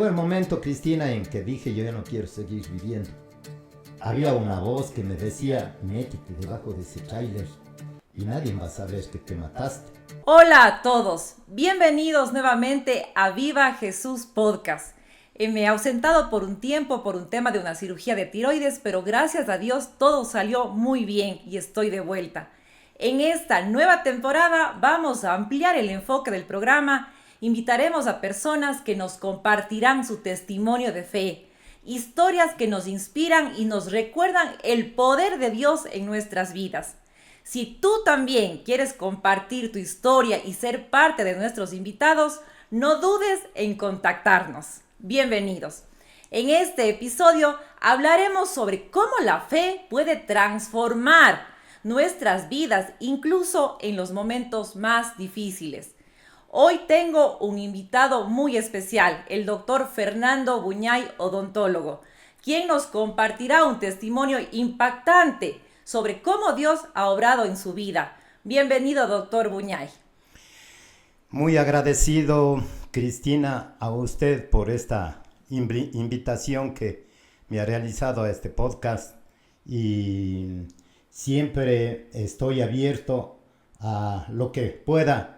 llegó el momento, Cristina, en que dije yo ya no quiero seguir viviendo. Había una voz que me decía, métete debajo de ese tráiler y nadie va a saber que te mataste. Hola a todos, bienvenidos nuevamente a Viva Jesús Podcast. Me he ausentado por un tiempo por un tema de una cirugía de tiroides, pero gracias a Dios todo salió muy bien y estoy de vuelta. En esta nueva temporada vamos a ampliar el enfoque del programa. Invitaremos a personas que nos compartirán su testimonio de fe, historias que nos inspiran y nos recuerdan el poder de Dios en nuestras vidas. Si tú también quieres compartir tu historia y ser parte de nuestros invitados, no dudes en contactarnos. Bienvenidos. En este episodio hablaremos sobre cómo la fe puede transformar nuestras vidas, incluso en los momentos más difíciles. Hoy tengo un invitado muy especial, el doctor Fernando Buñay, odontólogo, quien nos compartirá un testimonio impactante sobre cómo Dios ha obrado en su vida. Bienvenido, doctor Buñay. Muy agradecido, Cristina, a usted por esta invitación que me ha realizado a este podcast y siempre estoy abierto a lo que pueda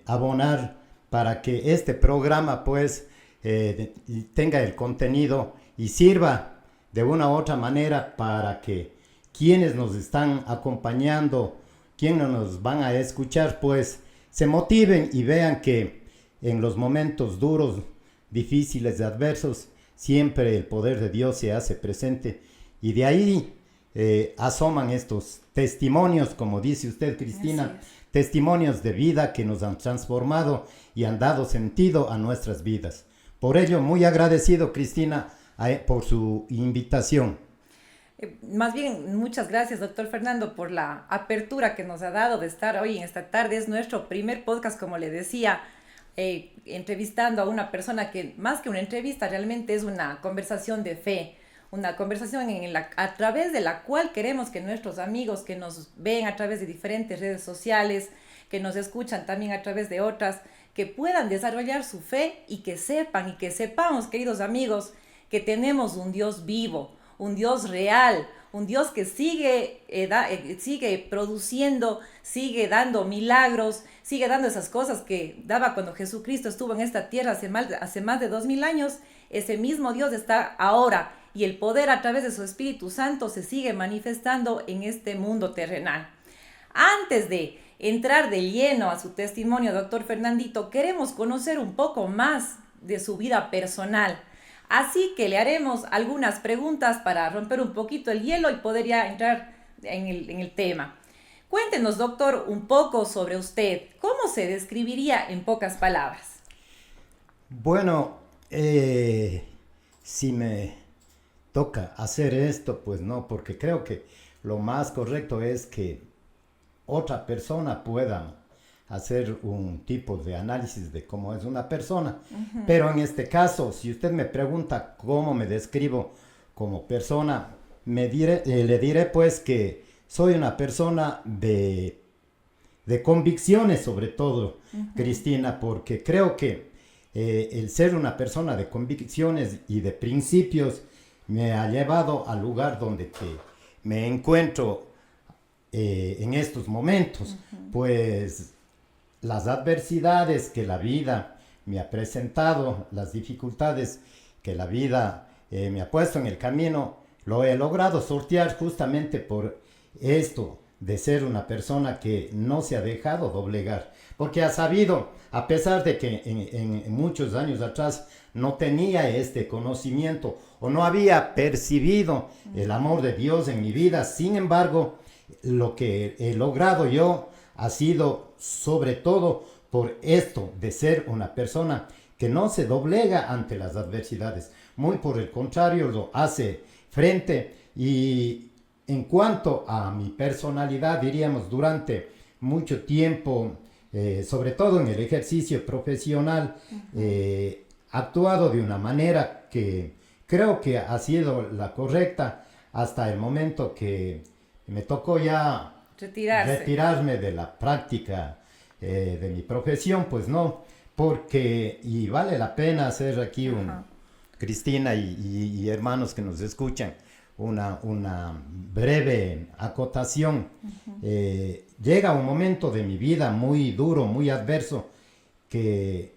abonar para que este programa pues tenga el contenido y sirva de una u otra manera para que quienes nos están acompañando, quienes nos van a escuchar, pues se motiven y vean que en los momentos duros, difíciles y adversos, siempre el poder de Dios se hace presente. Y de ahí asoman estos testimonios, como dice usted, Cristina, testimonios de vida que nos han transformado y han dado sentido a nuestras vidas. Por ello, muy agradecido, Cristina, por su invitación. Más bien, muchas gracias, doctor Fernando, por la apertura que nos ha dado de estar hoy en esta tarde. Es nuestro primer podcast, como le decía, entrevistando a una persona que más que una entrevista realmente es una conversación de fe, una conversación a través de la cual queremos que nuestros amigos que nos ven a través de diferentes redes sociales, que nos escuchan también a través de otras, que puedan desarrollar su fe y que sepan y que sepamos, queridos amigos, que tenemos un Dios vivo, un Dios real, un Dios que sigue produciendo, sigue dando milagros, sigue dando esas cosas que daba cuando Jesucristo estuvo en esta tierra hace más de 2000 años. Ese mismo Dios está ahora y el poder a través de su Espíritu Santo se sigue manifestando en este mundo terrenal. Antes de entrar de lleno a su testimonio, doctor Fernandito, queremos conocer un poco más de su vida personal. Así que le haremos algunas preguntas para romper un poquito el hielo y poder ya entrar en el tema. Cuéntenos, doctor, un poco sobre usted. ¿Cómo se describiría en pocas palabras? Bueno, si me toca hacer esto, pues no, porque creo que lo más correcto es que otra persona pueda hacer un tipo de análisis de cómo es una persona. Uh-huh. Pero en este caso, si usted me pregunta cómo me describo como persona, le diré pues que soy una persona de convicciones sobre todo, uh-huh. Cristina, porque creo que el ser una persona de convicciones y de principios me ha llevado al lugar donde me encuentro en estos momentos. Uh-huh. Pues las adversidades que la vida me ha presentado, las dificultades que la vida me ha puesto en el camino, lo he logrado sortear justamente por esto de ser una persona que no se ha dejado doblegar, porque ha sabido, a pesar de que en muchos años atrás no tenía este conocimiento o no había percibido el amor de Dios en mi vida, sin embargo, lo que he logrado yo ha sido sobre todo por esto de ser una persona que no se doblega ante las adversidades, muy por el contrario lo hace frente. Y en cuanto a mi personalidad, diríamos durante mucho tiempo, sobre todo en el ejercicio profesional, actuado de una manera que creo que ha sido la correcta hasta el momento que me tocó ya retirarme de la práctica de mi profesión, pues no, porque, y vale la pena hacer aquí Ajá. Cristina y hermanos que nos escuchan, una breve acotación. Llega un momento de mi vida muy duro, muy adverso, que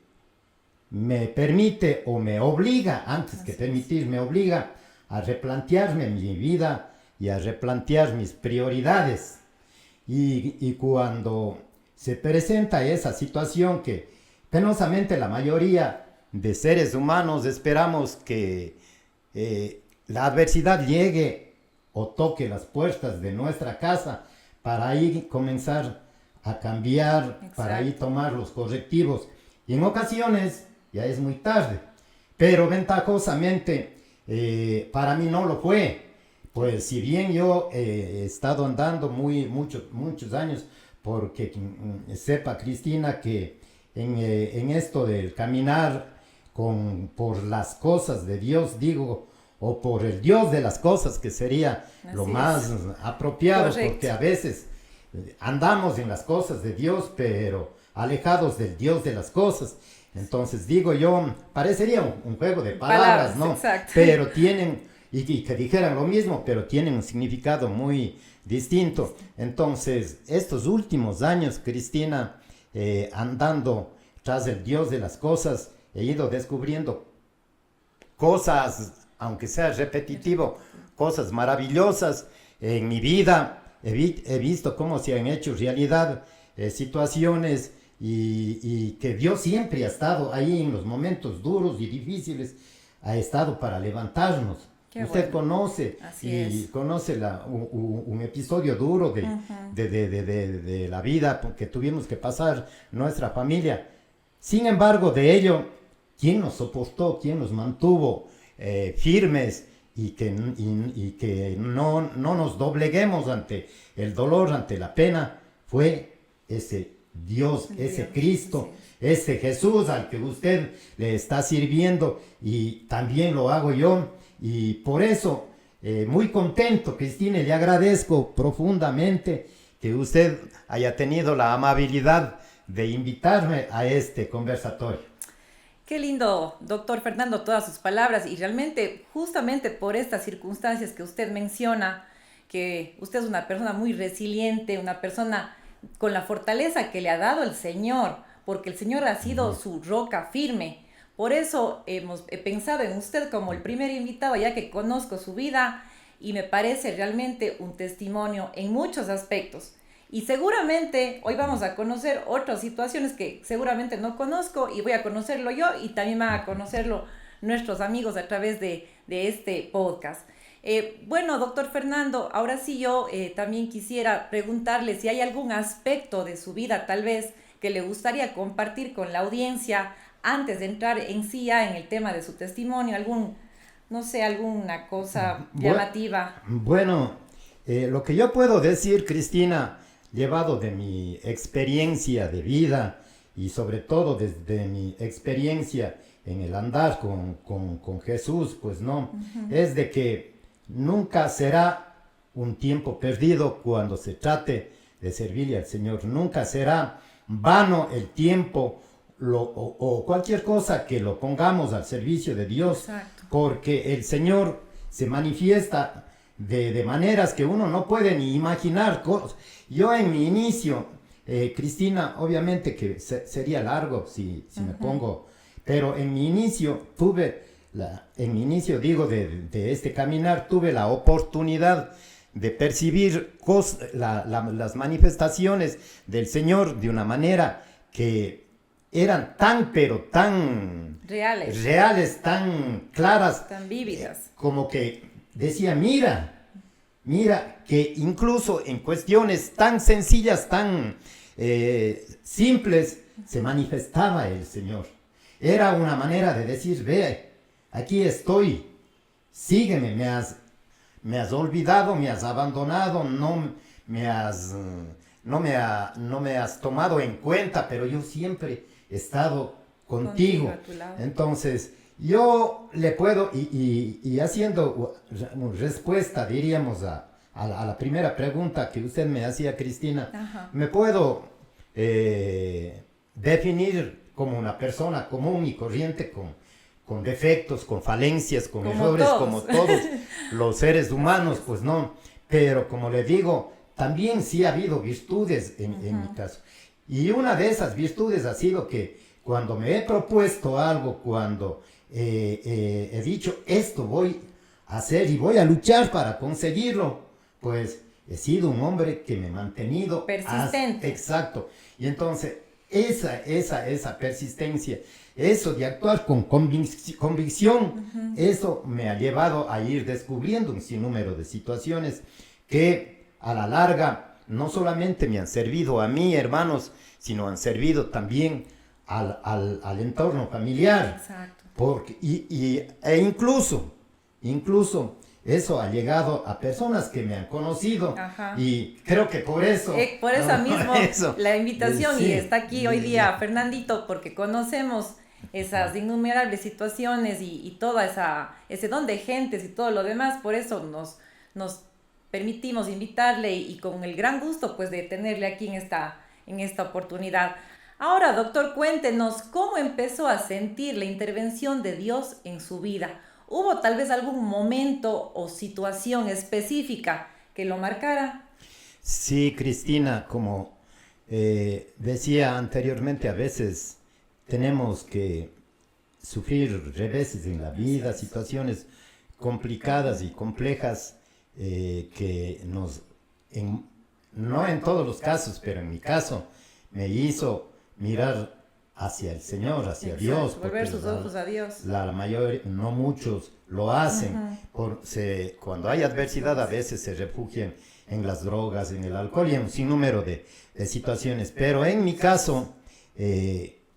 me permite o me obliga, antes que permitir, me obliga a replantearme mi vida y a replantear mis prioridades. Y cuando se presenta esa situación que penosamente la mayoría de seres humanos esperamos que la adversidad llegue o toque las puertas de nuestra casa para ahí comenzar a cambiar, para ahí tomar los correctivos. Y en ocasiones ya es muy tarde, pero ventajosamente para mí no lo fue. Pues si bien yo he estado andando muchos años, porque sepa Cristina que en esto del caminar por las cosas de Dios, digo, o por el Dios de las cosas, que sería lo más apropiado, correcto, porque a veces andamos en las cosas de Dios, pero alejados del Dios de las cosas. Entonces digo yo, parecería un juego de palabras, ¿no? Exacto. Pero tienen, y que dijeran lo mismo, pero tienen un significado muy distinto. Entonces, estos últimos años, Cristina, andando tras el Dios de las cosas, he ido descubriendo cosas, aunque sea repetitivo, cosas maravillosas en mi vida. He visto cómo se han hecho realidad situaciones y que Dios siempre ha estado ahí en los momentos duros y difíciles, ha estado para levantarnos. Qué Usted bueno. conoce conoce un episodio duro de la vida que tuvimos que pasar nuestra familia. Sin embargo, de ello, ¿quién nos soportó? ¿Quién nos mantuvo firmes y que no nos dobleguemos ante el dolor, ante la pena? Fue ese Dios, ese Cristo, ese Jesús al que usted le está sirviendo, y también lo hago yo. Y por eso, muy contento, Cristina, le agradezco profundamente que usted haya tenido la amabilidad de invitarme a este conversatorio. Qué lindo, doctor Fernando, todas sus palabras, y realmente justamente por estas circunstancias que usted menciona, que usted es una persona muy resiliente, una persona con la fortaleza que le ha dado el Señor, porque el Señor ha sido su roca firme. Por eso he pensado en usted como el primer invitado, ya que conozco su vida y me parece realmente un testimonio en muchos aspectos. Y seguramente hoy vamos a conocer otras situaciones que seguramente no conozco, y voy a conocerlo yo y también van a conocerlo nuestros amigos a través de este podcast. Bueno, doctor Fernando, ahora sí yo también quisiera preguntarle si hay algún aspecto de su vida tal vez que le gustaría compartir con la audiencia antes de entrar en sí ya en el tema de su testimonio, alguna cosa llamativa. Bueno, lo que yo puedo decir, Cristina, llevado de mi experiencia de vida y sobre todo desde mi experiencia en el andar con Jesús, pues no, es de que nunca será un tiempo perdido cuando se trate de servirle al Señor. Nunca será vano el tiempo o cualquier cosa que lo pongamos al servicio de Dios. Exacto. Porque el Señor se manifiesta de maneras que uno no puede ni imaginar. Yo en mi inicio, Cristina, obviamente que sería largo si me pongo, pero en mi inicio de este caminar, tuve la oportunidad de percibir las manifestaciones del Señor de una manera que eran pero tan reales, tan claras, tan vívidas, como que decía, mira, que incluso en cuestiones tan sencillas, tan simples, se manifestaba el Señor. Era una manera de decir, ve, aquí estoy, sígueme, me has olvidado, me has abandonado, no me has tomado en cuenta, pero yo siempre he estado contigo. a tu lado. Entonces, yo le puedo, y haciendo respuesta, diríamos, a la primera pregunta que usted me hacía, Cristina, me puedo definir como una persona común y corriente con defectos, con falencias, con como errores, todos. como todos los seres humanos, pues no. Pero como le digo, también sí ha habido virtudes en mi caso. Y una de esas virtudes ha sido que cuando me he propuesto algo, cuando he dicho esto voy a hacer y voy a luchar para conseguirlo, pues he sido un hombre que me he mantenido persistente. Exacto. Y entonces esa persistencia, eso de actuar con convicción, eso me ha llevado a ir descubriendo un sinnúmero de situaciones que a la larga no solamente me han servido a mí, hermanos, sino han servido también al entorno familiar. Exacto. E incluso eso ha llegado a personas que me han conocido. Ajá. Y creo que por eso... Por eso mismo la invitación, sí, y está aquí hoy día Fernandito, porque conocemos esas innumerables situaciones y toda ese don de gentes y todo lo demás. Por eso nos permitimos invitarle y con el gran gusto pues de tenerle aquí en esta oportunidad. Ahora, doctor, cuéntenos cómo empezó a sentir la intervención de Dios en su vida. ¿Hubo tal vez algún momento o situación específica que lo marcara? Sí, Cristina, como decía anteriormente, a veces tenemos que sufrir reveses en la vida, situaciones complicadas y complejas que no en todos los casos, pero en mi caso, me hizo mirar hacia el Señor, hacia Dios. Volver sus ojos a Dios. La mayoría, no muchos lo hacen. Cuando hay adversidad, a veces se refugian en las drogas, en el alcohol y en un sinnúmero de situaciones. Pero en mi caso,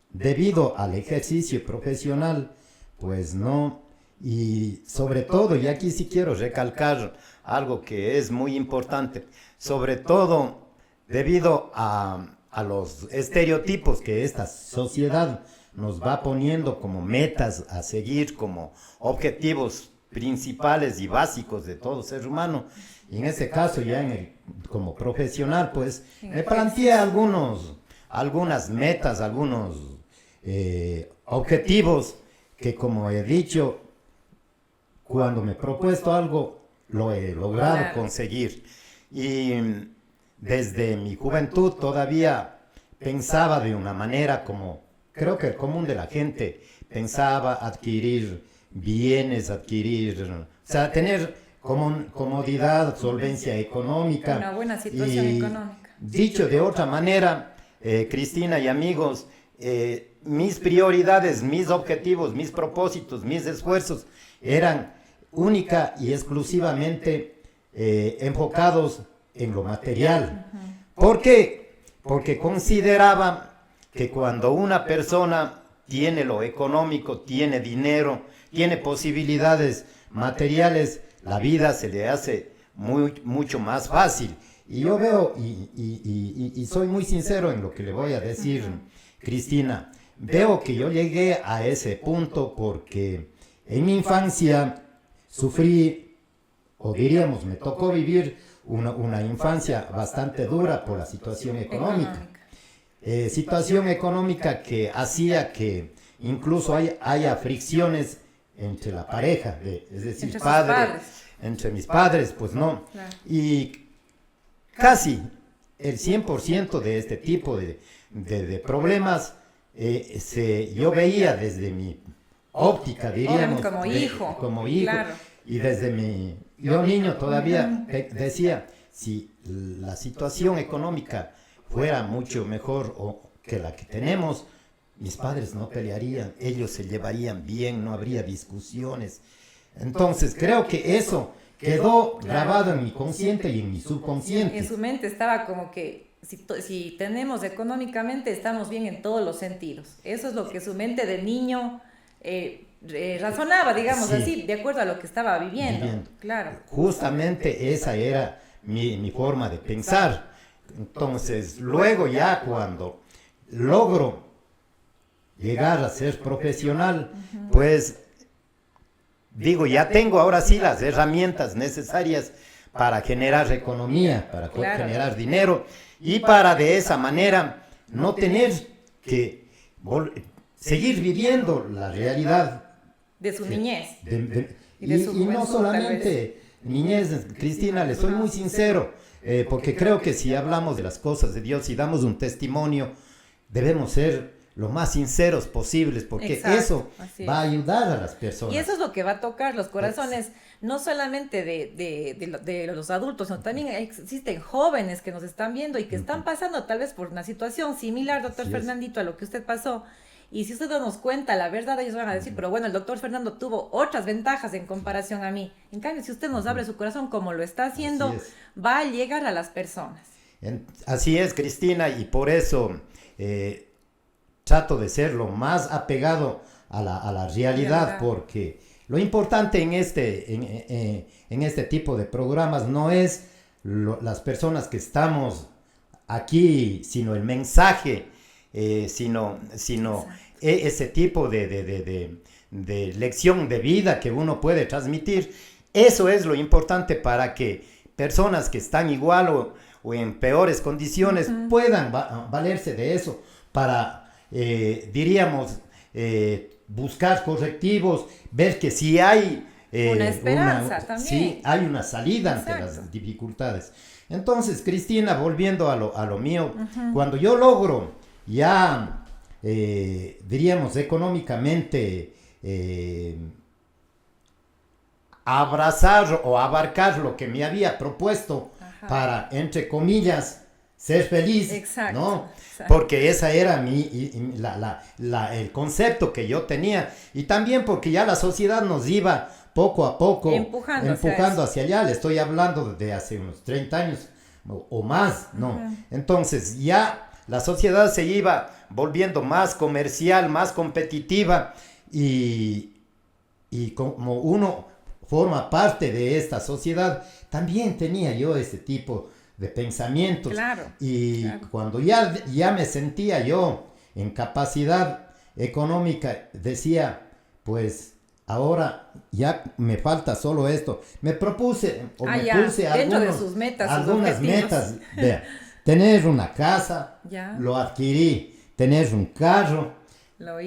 debido al ejercicio profesional, pues no. Y sobre todo, y aquí sí quiero recalcar algo que es muy importante, sobre todo debido a los estereotipos que esta sociedad nos va poniendo como metas a seguir, como objetivos principales y básicos de todo ser humano. Y en ese caso, ya como profesional, pues me planteé algunas metas, algunos objetivos que, como he dicho, cuando me he propuesto algo, lo he logrado conseguir. Y desde mi juventud todavía pensaba de una manera como creo que el común de la gente pensaba, adquirir bienes, o sea, tener comodidad, solvencia económica. Una buena situación económica. Dicho de otra manera, Cristina y amigos, mis prioridades, mis objetivos, mis propósitos, mis esfuerzos eran única y exclusivamente enfocados en lo material. ¿Por qué? Porque consideraba que cuando una persona tiene lo económico, tiene dinero, tiene posibilidades materiales, la vida se le hace mucho más fácil. Y yo veo, y soy muy sincero en lo que le voy a decir, Cristina, veo que yo llegué a ese punto porque en mi infancia sufrí, o diríamos, me tocó vivir una infancia bastante dura por la situación económica. Situación económica que hacía que incluso haya fricciones entre la pareja, es decir, entre mis padres, pues no. Claro. Y casi el 100% de este tipo de problemas yo veía desde mi óptica, diríamos. Como hijo. Como hijo. Claro. Y desde yo niño todavía decía, si la situación económica fuera mucho mejor que la que tenemos, mis padres no pelearían, ellos se llevarían bien, no habría discusiones. Entonces creo que eso quedó grabado en mi consciente y en mi subconsciente. En su mente estaba como que si tenemos económicamente estamos bien en todos los sentidos. Eso es lo que su mente de niño razonaba, digamos así, de acuerdo a lo que estaba viviendo. Claro. Justamente esa era mi forma de pensar. Entonces, luego ya cuando logro llegar a ser profesional, pues digo, ya tengo ahora sí las herramientas necesarias para generar economía, para generar dinero y para de esa manera no tener que seguir viviendo la realidad de su niñez. Y no solamente niñez, Cristina, le soy muy sincero, porque creo que si hablamos de las cosas de Dios y damos un testimonio, debemos ser lo más sinceros posibles, porque eso va a ayudar a las personas. Y eso es lo que va a tocar los corazones, no solamente de los adultos, sino también existen jóvenes que nos están viendo y que están pasando tal vez por una situación similar, doctor Fernandito, a lo que usted pasó. Y si usted no nos cuenta la verdad, ellos van a decir, pero bueno, el doctor Fernando tuvo otras ventajas en comparación a mí. En cambio, si usted nos abre su corazón como lo está haciendo, va a llegar a las personas. Así es, Cristina, y por eso trato de ser lo más apegado a la realidad, porque lo importante en este tipo de programas no es las personas que estamos aquí, sino el mensaje, sino ese tipo de lección de vida que uno puede transmitir. Eso es lo importante para que personas que están igual o en peores condiciones puedan valerse de eso para, diríamos, buscar correctivos, ver que si hay una esperanza también. Sí, hay una salida ante las dificultades. Entonces, Cristina, volviendo a lo mío, cuando yo logro ya, diríamos, económicamente abrazar o abarcar lo que me había propuesto para, entre comillas, ser feliz, ¿no? Porque esa era el concepto que yo tenía, y también porque ya la sociedad nos iba poco a poco empujando hacia allá. Le estoy hablando de hace unos 30 años o más, ¿no? Entonces ya la sociedad se iba volviendo más comercial, más competitiva, y como uno forma parte de esta sociedad, también tenía yo ese tipo de pensamientos. Y cuando ya me sentía yo en capacidad económica, decía, pues ahora ya me falta solo esto. Me propuse o me puse algunas metas. Vea, tener una casa, lo adquirí, tener un carro,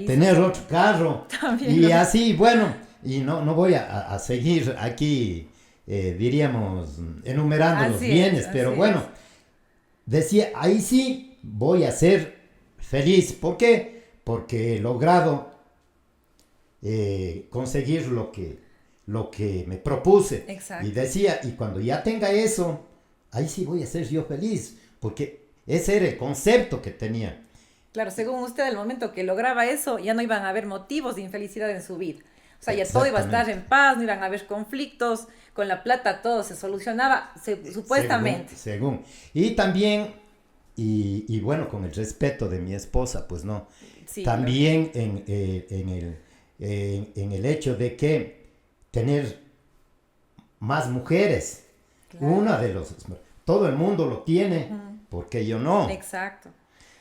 tener otro carro, y así, bueno, y no voy a seguir aquí, diríamos, enumerando los bienes, pero bueno, decía, ahí sí voy a ser feliz. ¿Por qué? Porque he logrado conseguir lo que me propuse. Y decía, y cuando ya tenga eso, ahí sí voy a ser yo feliz, porque ese era el concepto que tenía. Claro, según usted, al momento que lograba eso, ya no iban a haber motivos de infelicidad en su vida. O sea, ya todo iba a estar en paz, no iban a haber conflictos, con la plata todo se solucionaba, supuestamente. Según. Y también, y bueno, con el respeto de mi esposa, pues no. Sí, también en el hecho de que tener más mujeres. Una de los... Todo el mundo lo tiene, porque yo no. Exacto.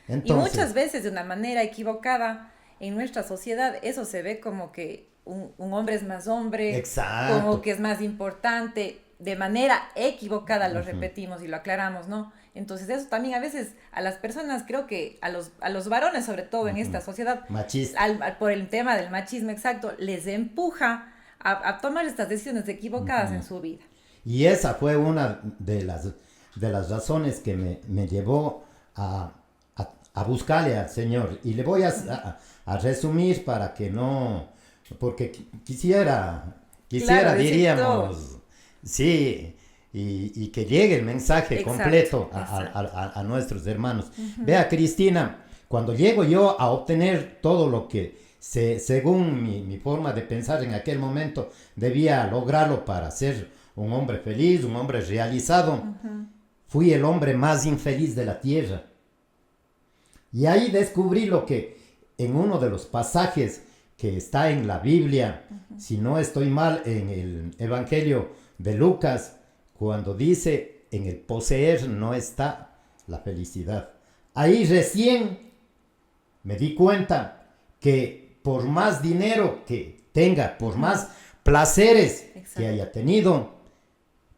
Entonces, y muchas veces de una manera equivocada en nuestra sociedad eso se ve como que un hombre es más hombre, como que es más importante. De manera equivocada lo repetimos y lo aclaramos, ¿no? Entonces eso también a veces a las personas, creo que a los varones sobre todo en esta sociedad, machista, por el tema del machismo, les empuja a tomar estas decisiones equivocadas en su vida. Y esa fue una de las razones que me llevó a buscarle al Señor. Y le voy a resumir para que no... Porque quisiera claro, diríamos, sí, y que llegue el mensaje completo a nuestros hermanos. Vea, Cristina, cuando llego yo a obtener todo lo que, según mi forma de pensar en aquel momento, debía lograrlo para ser un hombre feliz, un hombre realizado, fui el hombre más infeliz de la tierra. Y ahí descubrí lo que en uno de los pasajes que está en la Biblia, si no estoy mal, en el Evangelio de Lucas, cuando dice, en el poseer no está la felicidad. Ahí recién me di cuenta que por más dinero que tenga, por más placeres que haya tenido,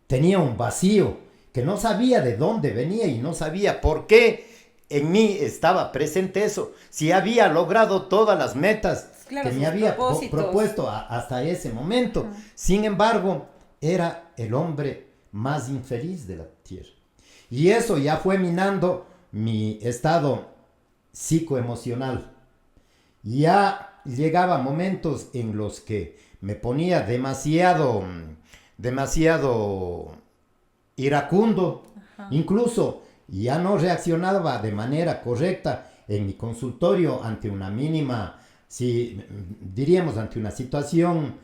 tenía un vacío que no sabía de dónde venía y no sabía por qué en mí estaba presente eso, si había logrado todas las metas Claro, que me sus había propósitos. propuesto hasta ese momento. Sin embargo, era el hombre más infeliz de la tierra. Y eso ya fue minando mi estado psicoemocional. Ya llegaba momentos en los que me ponía demasiado iracundo. Incluso ya no reaccionaba de manera correcta en mi consultorio ante una mínima, si diríamos ante una situación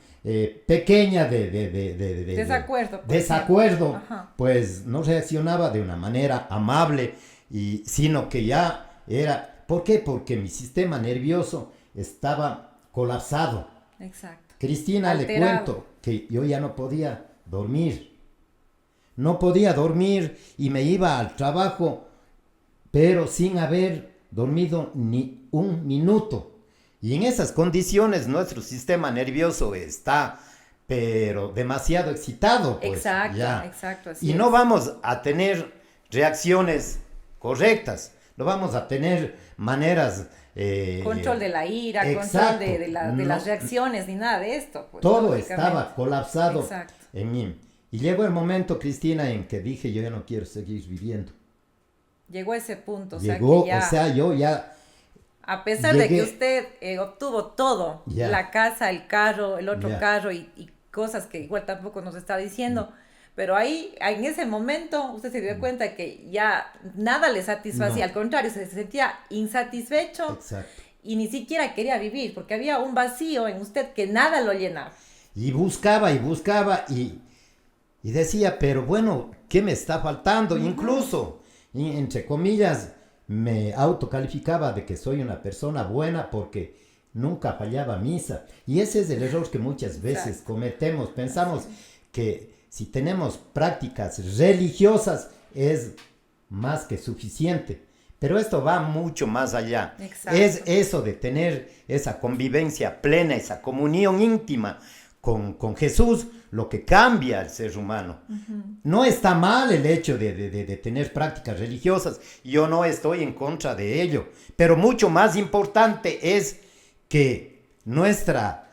pequeña de Desacuerdo. por desacuerdo, ejemplo. Ajá. pues no reaccionaba de una manera amable, sino que ya era... ¿Por qué? Porque mi sistema nervioso estaba colapsado. Exacto. Cristina, le Alterado. cuento que yo ya no podía dormir. No podía dormir y me iba al trabajo, pero sin haber dormido ni un minuto. Y en esas condiciones nuestro sistema nervioso está, pero demasiado excitado. Pues, Exacto, ya. exacto. Así Y es. no vamos a tener reacciones correctas, no vamos a tener maneras... Control de la ira, exacto. control de las No, reacciones, ni nada de esto. Pues, todo lógicamente. estaba colapsado Exacto. en mí. Y llegó el momento, Cristina, en que dije, yo ya no quiero seguir viviendo. Llegó a ese punto. Llegó, o sea, que ya, o sea, yo ya... a pesar de llegué- que usted obtuvo todo, Ya. la casa, el carro, el otro Ya. carro y cosas que igual tampoco nos está diciendo, pero ahí, en ese momento, usted se dio cuenta que ya nada le satisfacía, No. al contrario, se sentía insatisfecho Exacto. y ni siquiera quería vivir, porque había un vacío en usted que nada lo llenaba. Y buscaba y decía, pero bueno, ¿qué me está faltando? Incluso, entre comillas, me autocalificaba de que soy una persona buena porque nunca fallaba misa. Y ese es el error que muchas veces Exacto. cometemos. Pensamos que si tenemos prácticas religiosas es más que suficiente. Pero esto va mucho más allá. Exacto. Es eso de tener esa convivencia plena, esa comunión íntima con Jesús, lo que cambia al ser humano. No está mal el hecho de tener prácticas religiosas, yo no estoy en contra de ello, pero mucho más importante es que nuestra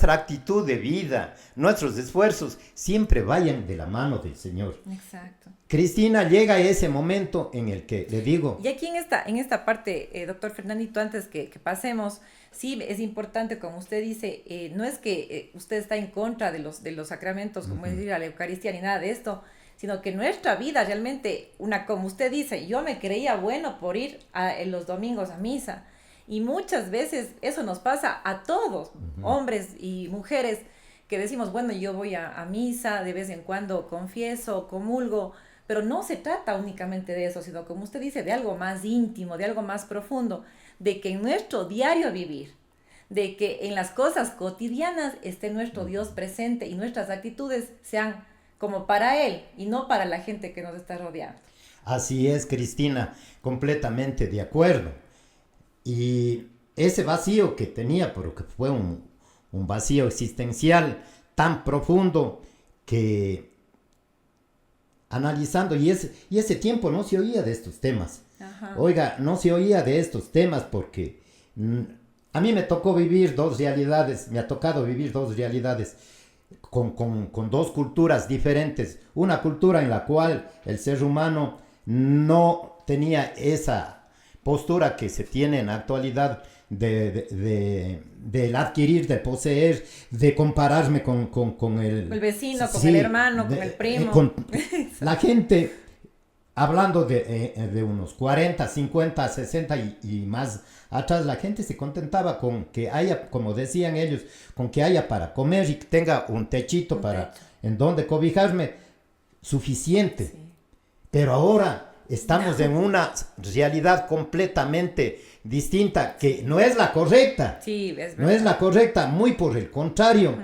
actitud de vida, nuestros esfuerzos siempre vayan de la mano del Señor. Exacto. Cristina, llega ese momento en el que le digo, Y aquí en esta parte, doctor Fernandito, antes que pasemos, sí es importante, como usted dice, no es que usted está en contra de los sacramentos, como es decir, a la Eucaristía ni nada de esto, sino que nuestra vida realmente, como usted dice, yo me creía bueno por ir en los domingos a misa, y muchas veces eso nos pasa a todos, hombres y mujeres, que decimos, bueno, yo voy a misa, de vez en cuando confieso, comulgo, pero no se trata únicamente de eso, sino como usted dice, de algo más íntimo, de algo más profundo, de que en nuestro diario vivir, de que en las cosas cotidianas esté nuestro Dios presente y nuestras actitudes sean como para Él y no para la gente que nos está rodeando. así es, Cristina, completamente de acuerdo. Y ese vacío que tenía, porque fue un vacío existencial tan profundo que analizando, y ese tiempo no se oía de estos temas. Ajá. Oiga, no se oía de estos temas porque a mí me tocó vivir dos realidades, me ha tocado vivir dos realidades con dos culturas diferentes. Una cultura en la cual el ser humano no tenía esa postura que se tiene en la actualidad del adquirir, de poseer, de compararme con El vecino, con sí, el hermano, con el primo. La gente, hablando de unos 40, 50, 60 y más atrás, la gente se contentaba con que haya, como decían ellos, con que haya para comer y que tenga un techito en donde cobijarme, suficiente. Sí. Pero ahora estamos en una realidad completamente distinta, que no es la correcta. Sí, es No es la correcta, muy por el contrario,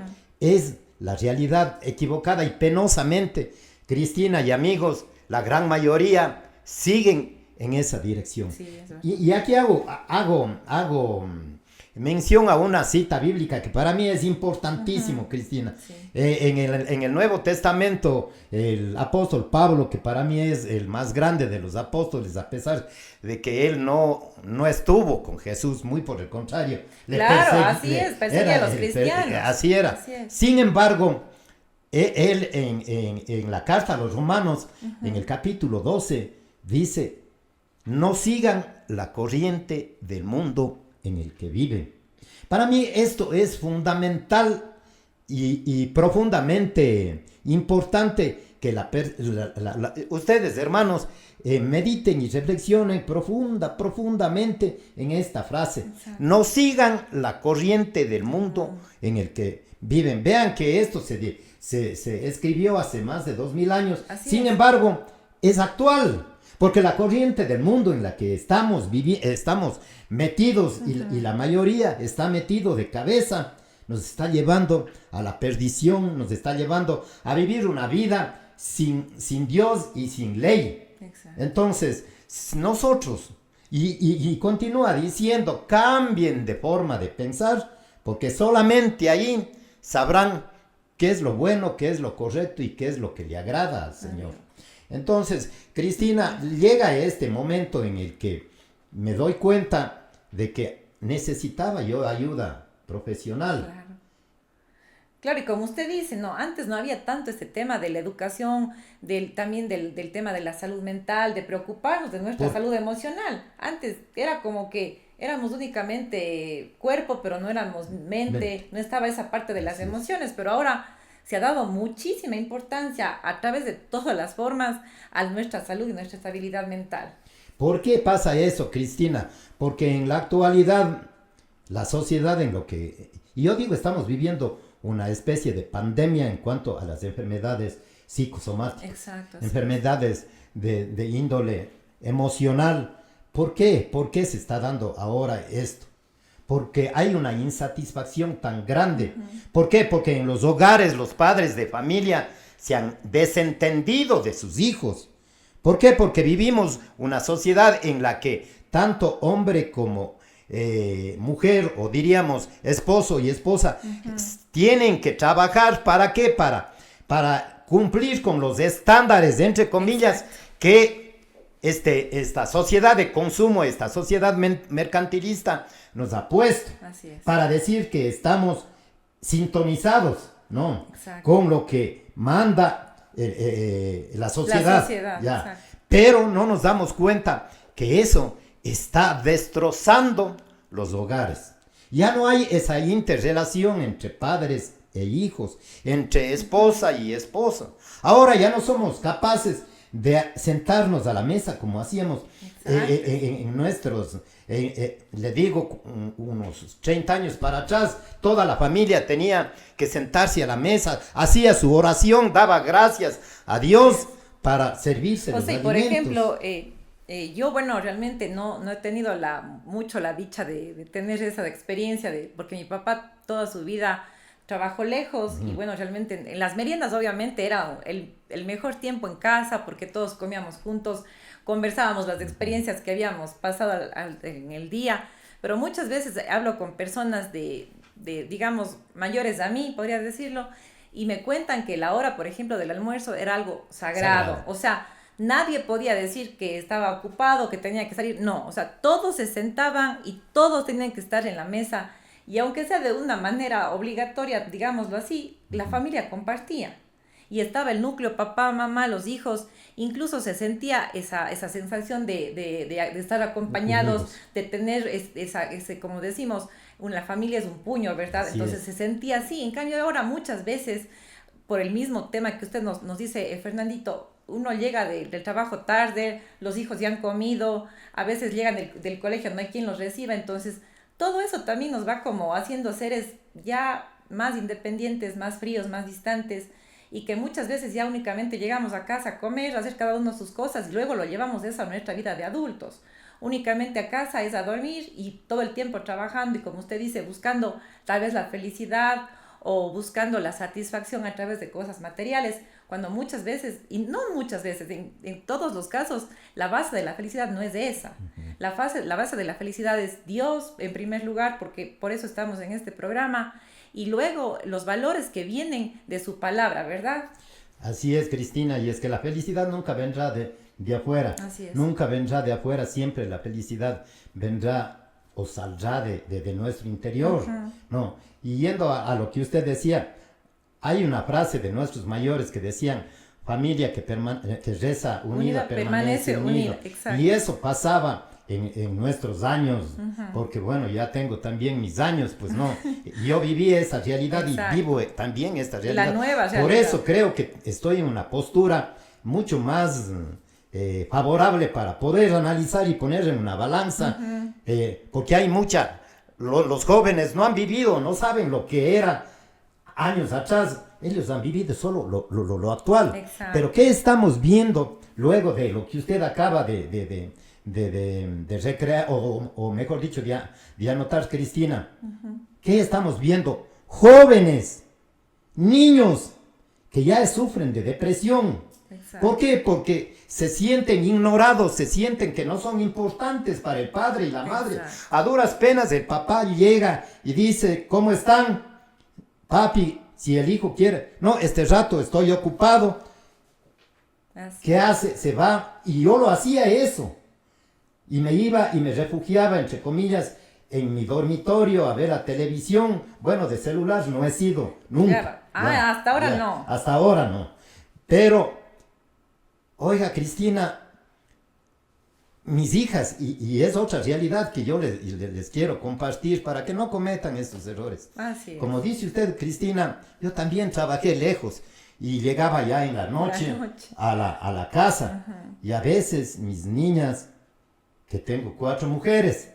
es la realidad equivocada y penosamente, Cristina y amigos, la gran mayoría siguen en esa dirección. Sí, es verdad. Y aquí hago mención a una cita bíblica que para mí es importantísimo, Cristina. Sí. En el Nuevo Testamento, el apóstol Pablo, que para mí es el más grande de los apóstoles, a pesar de que él no estuvo con Jesús, muy por el contrario. Claro, así es, perseguía a los cristianos. Así era. Así es. Sin embargo, él en la carta a los Romanos, en el capítulo 12, dice: no sigan la corriente del mundo en el que viven. Para mí esto es fundamental y profundamente importante que ustedes, hermanos, mediten y reflexionen profundamente en esta frase. Exacto. No sigan la corriente del mundo en el que viven. Vean que esto se escribió hace más de 2000 años. Sin embargo, es actual. Porque la corriente del mundo en la que estamos metidos y la mayoría está metido de cabeza, nos está llevando a la perdición, nos está llevando a vivir una vida sin Dios y sin ley. Exacto. Entonces, nosotros, y continúa diciendo, cambien de forma de pensar, porque solamente ahí sabrán qué es lo bueno, qué es lo correcto y qué es lo que le agrada al Señor. Entonces, Cristina, llega este momento en el que me doy cuenta de que necesitaba yo ayuda profesional. Claro. Claro, y como usted dice, no, antes no había tanto este tema de la educación, también del tema de la salud mental, de preocuparnos de nuestra salud emocional. Antes era como que éramos únicamente cuerpo, pero no éramos mente, no estaba esa parte de las emociones, pero ahora se ha dado muchísima importancia a través de todas las formas a nuestra salud y nuestra estabilidad mental. ¿Por qué pasa eso, Cristina? Porque en la actualidad, la sociedad y yo digo, estamos viviendo una especie de pandemia en cuanto a las enfermedades psicosomáticas. Exacto. Enfermedades de índole emocional. ¿Por qué? ¿Por qué se está dando ahora esto? Porque hay una insatisfacción tan grande. ¿Por qué? Porque en los hogares los padres de familia se han desentendido de sus hijos. ¿Por qué? Porque vivimos una sociedad en la que tanto hombre como mujer, o diríamos esposo y esposa, tienen que trabajar. ¿Para qué? Para cumplir con los estándares, entre comillas, que esta sociedad de consumo, esta sociedad mercantilista nos ha puesto. Así es. Para decir que estamos sintonizados, ¿no? Exacto. Con lo que manda la sociedad. La sociedad, ya. exacto. Pero no nos damos cuenta que eso está destrozando los hogares. Ya no hay esa interrelación entre padres e hijos, entre esposa y esposo. Ahora ya no somos capaces de sentarnos a la mesa como hacíamos en nuestros, le digo, unos 30 años para atrás. Toda la familia tenía que sentarse a la mesa, hacía su oración, daba gracias a Dios para servirse los alimentos. Por ejemplo, yo, bueno, realmente no he tenido mucho la dicha de tener esa experiencia, porque mi papá toda su vida trabajó lejos. Y bueno, realmente en las meriendas obviamente era el mejor tiempo en casa, porque todos comíamos juntos, conversábamos las experiencias que habíamos pasado en el día, pero muchas veces hablo con personas digamos, mayores a mí, podría decirlo, y me cuentan que la hora, por ejemplo, del almuerzo era algo sagrado. O sea, nadie podía decir que estaba ocupado, que tenía que salir. No, o sea, todos se sentaban y todos tenían que estar en la mesa. Y aunque sea de una manera obligatoria, digámoslo así, la familia compartía. Y estaba el núcleo, papá, mamá, los hijos. Incluso se sentía esa sensación de estar acompañados, de tener ese, como decimos, la familia es un puño, ¿verdad? Entonces se sentía así. En cambio ahora muchas veces, por el mismo tema que usted nos dice, Fernandito, uno llega del trabajo tarde, los hijos ya han comido, a veces llegan del colegio, no hay quien los reciba. Entonces todo eso también nos va como haciendo seres ya más independientes, más fríos, más distantes, y que muchas veces ya únicamente llegamos a casa a comer, a hacer cada uno sus cosas, y luego lo llevamos eso a nuestra vida de adultos. Únicamente a casa es a dormir y todo el tiempo trabajando, y como usted dice, buscando tal vez la felicidad o buscando la satisfacción a través de cosas materiales, cuando muchas veces, y no muchas veces, en todos los casos, la base de la felicidad no es esa. La base de la felicidad es Dios en primer lugar, porque por eso estamos en este programa, y luego los valores que vienen de su palabra, ¿verdad? Así es, Cristina, y es que la felicidad nunca vendrá de afuera. Así es. Nunca vendrá de afuera, siempre la felicidad vendrá o saldrá de nuestro interior. No, y yendo a lo que usted decía, hay una frase de nuestros mayores que decían, familia que reza unida permanece unida. Y eso pasaba en nuestros años, porque bueno, ya tengo también mis años, pues no, yo viví esa realidad y vivo también esta realidad. La nueva realidad. Por eso creo que estoy en una postura mucho más favorable para poder analizar y poner en una balanza, porque hay los jóvenes no han vivido, no saben lo que era años atrás, ellos han vivido solo lo actual. Exacto. Pero ¿qué estamos viendo luego de lo que usted acaba de recrear, o mejor dicho, de anotar, Cristina? ¿Qué estamos viendo? Jóvenes, niños, que ya sufren de depresión. Exacto. ¿Por qué? Porque se sienten ignorados, se sienten que no son importantes para el padre y la madre. Exacto. A duras penas el papá llega y dice, ¿cómo están? Papi, si el hijo quiere, no, este rato estoy ocupado. Así. ¿Qué hace? Se va. Y yo lo hacía eso. Y me iba y me refugiaba, entre comillas, en mi dormitorio a ver la televisión. Bueno, de celular no he sido, nunca. Hasta ahora no. Hasta ahora no. Pero, oiga, Cristina, mis hijas, y es otra realidad que yo les quiero compartir para que no cometan estos errores. Así es. Como dice usted, Cristina, yo también trabajé lejos y llegaba ya en la noche, a la casa. Y a veces mis niñas, que tengo 4 mujeres,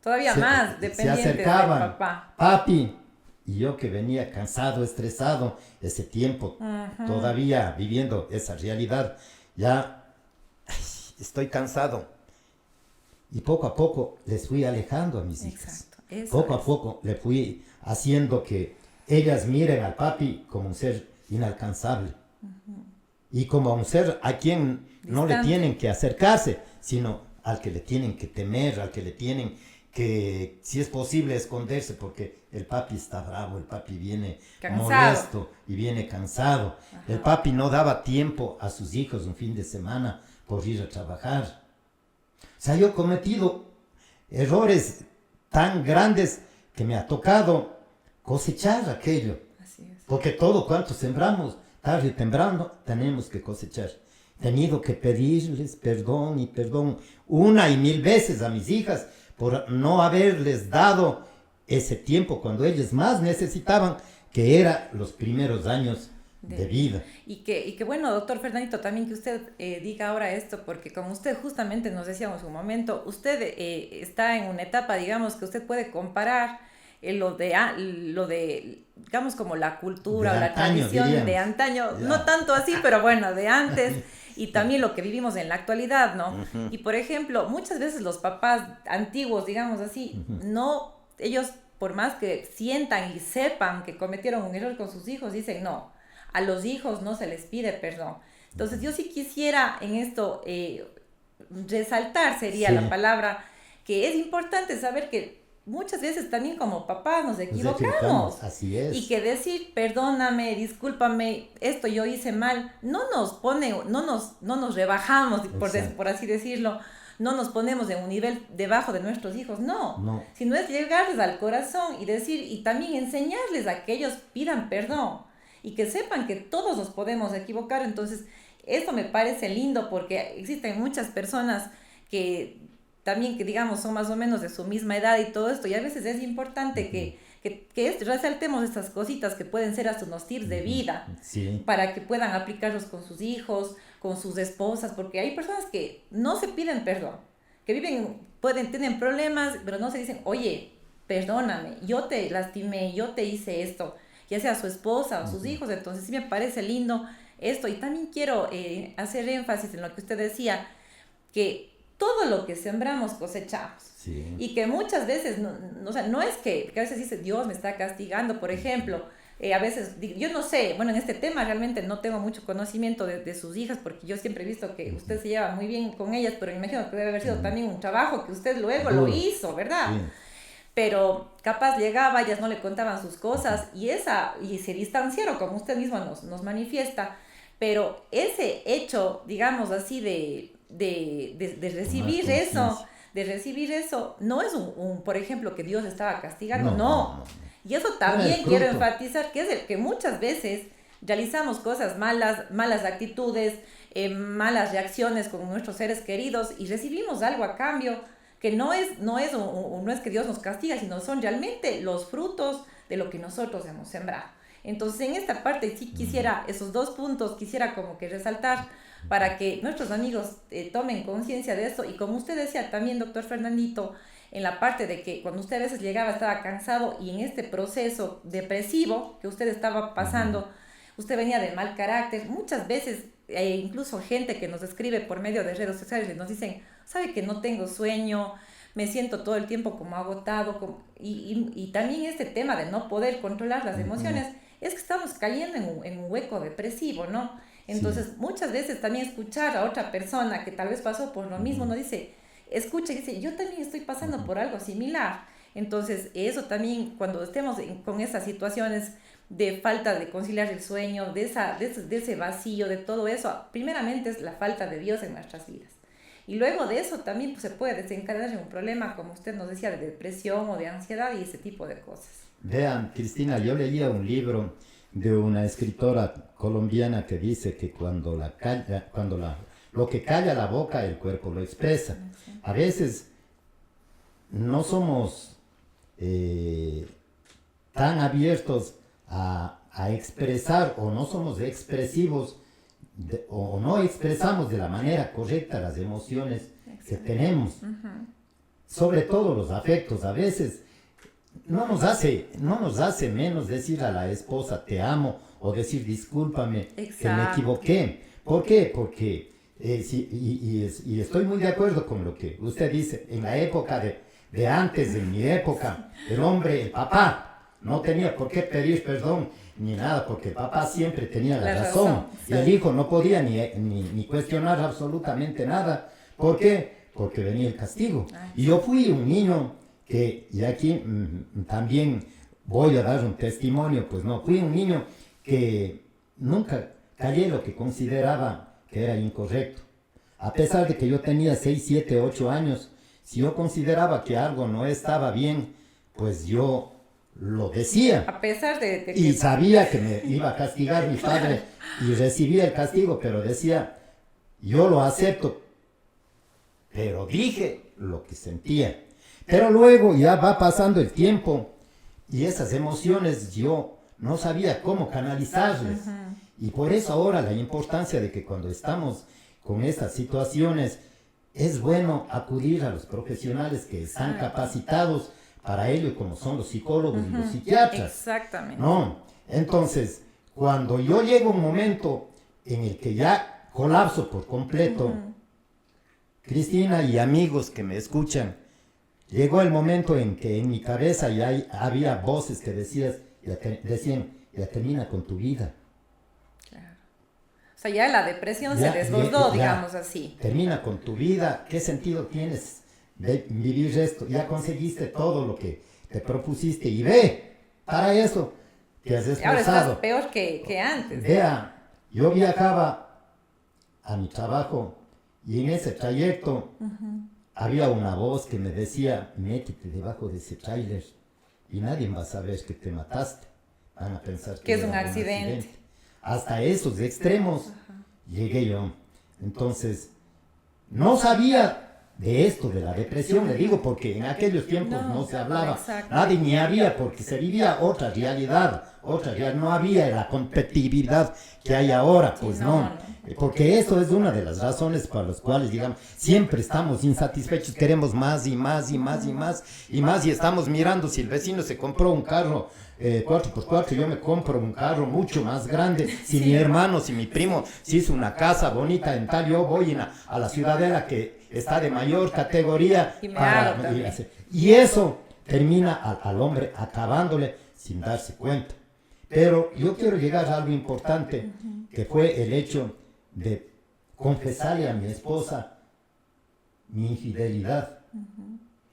todavía más se dependientes acercaban, del papá. papi, y yo que venía cansado, estresado, ese tiempo, todavía viviendo esa realidad, ya estoy cansado. Y poco a poco les fui alejando a mis hijas. Exacto. Poco a poco le fui haciendo que ellas miren al papi como un ser inalcanzable. Y como a un ser a quien no le tienen que acercarse, sino al que le tienen que temer, al que le tienen que, si es posible, esconderse, porque el papi está bravo, el papi viene molesto y viene cansado. El papi no daba tiempo a sus hijos un fin de semana por ir a trabajar. O sea, yo he cometido errores tan grandes que me ha tocado cosechar aquello. Así es. Porque todo cuanto sembramos, tarde y temprano, tenemos que cosechar. He tenido que pedirles perdón y perdón 1 y 1000 veces a mis hijas por no haberles dado ese tiempo cuando ellas más necesitaban, que era los primeros años de vida. Y que bueno, doctor Fernandito, también que usted diga ahora esto, porque como usted justamente nos decía en su momento, usted está en una etapa, digamos, que usted puede comparar lo de, digamos, como la cultura o la tradición diríamos, de antaño, no tanto así, pero bueno, de antes, y también lo que vivimos en la actualidad, ¿no? Y por ejemplo, muchas veces los papás antiguos, digamos así, ellos por más que sientan y sepan que cometieron un error con sus hijos, dicen no, a los hijos no se les pide perdón. Entonces yo sí quisiera en esto resaltar, sería la palabra, que es importante saber que muchas veces también como papás nos equivocamos. Así es. Y que decir, perdóname, discúlpame, esto yo hice mal, no nos rebajamos, por así decirlo, no nos ponemos en un nivel debajo de nuestros hijos, no. Sino es llegarles al corazón y decir, y también enseñarles a que ellos pidan perdón y que sepan que todos nos podemos equivocar. Entonces, esto me parece lindo porque existen muchas personas que también, que digamos, son más o menos de su misma edad y todo esto, y a veces es importante que resaltemos estas cositas que pueden ser hasta unos tips de vida, para que puedan aplicarlos con sus hijos, con sus esposas, porque hay personas que no se piden perdón, que tienen problemas, pero no se dicen, oye, perdóname, yo te lastimé, yo te hice esto, ya sea su esposa o sus hijos. Entonces sí me parece lindo esto, y también quiero hacer énfasis en lo que usted decía, que todo lo que sembramos cosechamos. Y que muchas veces, no es que a veces dice Dios me está castigando, por ejemplo, A veces, yo no sé, bueno, en este tema realmente no tengo mucho conocimiento de sus hijas, porque yo siempre he visto que usted se lleva muy bien con ellas, pero me imagino que debe haber sido también un trabajo que usted luego lo Duro. hizo, ¿verdad? Sí. Pero capaz llegaba, ellas no le contaban sus cosas y se distanciaron, como usted mismo nos manifiesta, pero ese hecho, digamos así, de Tomar recibir eso, conciencia. de recibir eso, no es por ejemplo, que Dios estaba castigando, No, no, no. no. Y eso Era el también quiero fruto. enfatizar, que es que muchas veces realizamos cosas malas, malas actitudes, malas reacciones con nuestros seres queridos y recibimos algo a cambio que no es que Dios nos castiga, sino son realmente los frutos de lo que nosotros hemos sembrado. Entonces, en esta parte sí quisiera, esos dos puntos quisiera como que resaltar para que nuestros amigos tomen conciencia de eso. Y como usted decía también, doctor Fernandito, en la parte de que cuando usted a veces llegaba estaba cansado y en este proceso depresivo que usted estaba pasando, usted venía de mal carácter. Muchas veces, incluso gente que nos escribe por medio de redes sociales, nos dicen, sabe que no tengo sueño, me siento todo el tiempo como agotado, y también este tema de no poder controlar las emociones, es que estamos cayendo en un hueco depresivo, ¿no? Sí. Entonces, muchas veces también escuchar a otra persona que tal vez pasó por lo mismo, nos dice, escucha y dice, yo también estoy pasando por algo similar. Entonces, eso también, cuando estemos con esas situaciones de falta de conciliar el sueño, de ese vacío, de todo eso, primeramente es la falta de Dios en nuestras vidas. Y luego de eso también pues, se puede desencadenar en un problema, como usted nos decía, de depresión o de ansiedad y ese tipo de cosas. Vean, Cristina, yo leía un libro de una escritora colombiana que dice que lo que calla la boca, el cuerpo lo expresa. A veces no somos tan abiertos a expresar o no somos expresivos o no expresamos de la manera correcta las emociones que tenemos, sobre todo los afectos. A veces no nos hace menos decir a la esposa te amo o decir discúlpame que me Exacto. equivoqué. ¿Por qué? Porque, y estoy muy de acuerdo con lo que usted dice, en la época de antes, en mi época, el hombre, el papá, no tenía por qué pedir perdón ni nada, porque el papá siempre tenía la razón. Y el hijo no podía ni cuestionar absolutamente nada. ¿Por qué? Porque venía el castigo. Y yo fui un niño y aquí también voy a dar un testimonio, pues no, fui un niño que nunca callé lo que consideraba que era incorrecto. A pesar de que yo tenía 6, 7, 8 años, si yo consideraba que algo no estaba bien, pues yo lo decía. A pesar de Y que... sabía que me iba a castigar mi padre y recibía el castigo, pero decía, yo lo acepto, pero dije lo que sentía. Pero luego ya va pasando el tiempo y esas emociones yo no sabía cómo canalizarles. Y por eso ahora la importancia de que cuando estamos con estas situaciones es bueno acudir a los profesionales que están capacitados para ello, como son los psicólogos y los psiquiatras. Exactamente. ¿No? Entonces, cuando yo llego a un momento en el que ya colapso por completo, Cristina y amigos que me escuchan, llegó el momento en que en mi cabeza ya había voces que decían, ya termina con tu vida. Claro. O sea, ya la depresión se desbordó, digamos así. Termina con tu vida, ¿qué sentido tienes de vivir esto? Ya conseguiste todo lo que te propusiste y ve, para eso te has esforzado. Ahora estás peor que antes. Vea, yo viajaba a mi trabajo y en ese trayecto había una voz que me decía, métete debajo de ese tráiler y nadie va a saber que te mataste. Van a pensar que es un accidente. Hasta esos extremos llegué yo. Entonces, no sabía de esto, de la depresión, le digo, porque en aquellos tiempos no se hablaba, nadie ni había, porque se vivía otra realidad, no había la competitividad que hay ahora, pues no. Porque eso es una de las razones para las cuales, digamos, siempre estamos insatisfechos, queremos más y más y más y más y más, y estamos mirando si el vecino se compró un carro 4x4, yo me compro un carro mucho más grande, si mi hermano, si mi primo se hizo una casa bonita en tal, yo voy a la ciudadela que está de mayor categoría y eso termina al hombre acabándole sin darse cuenta. Pero yo quiero llegar a algo importante, que fue el hecho de confesarle a mi esposa mi infidelidad.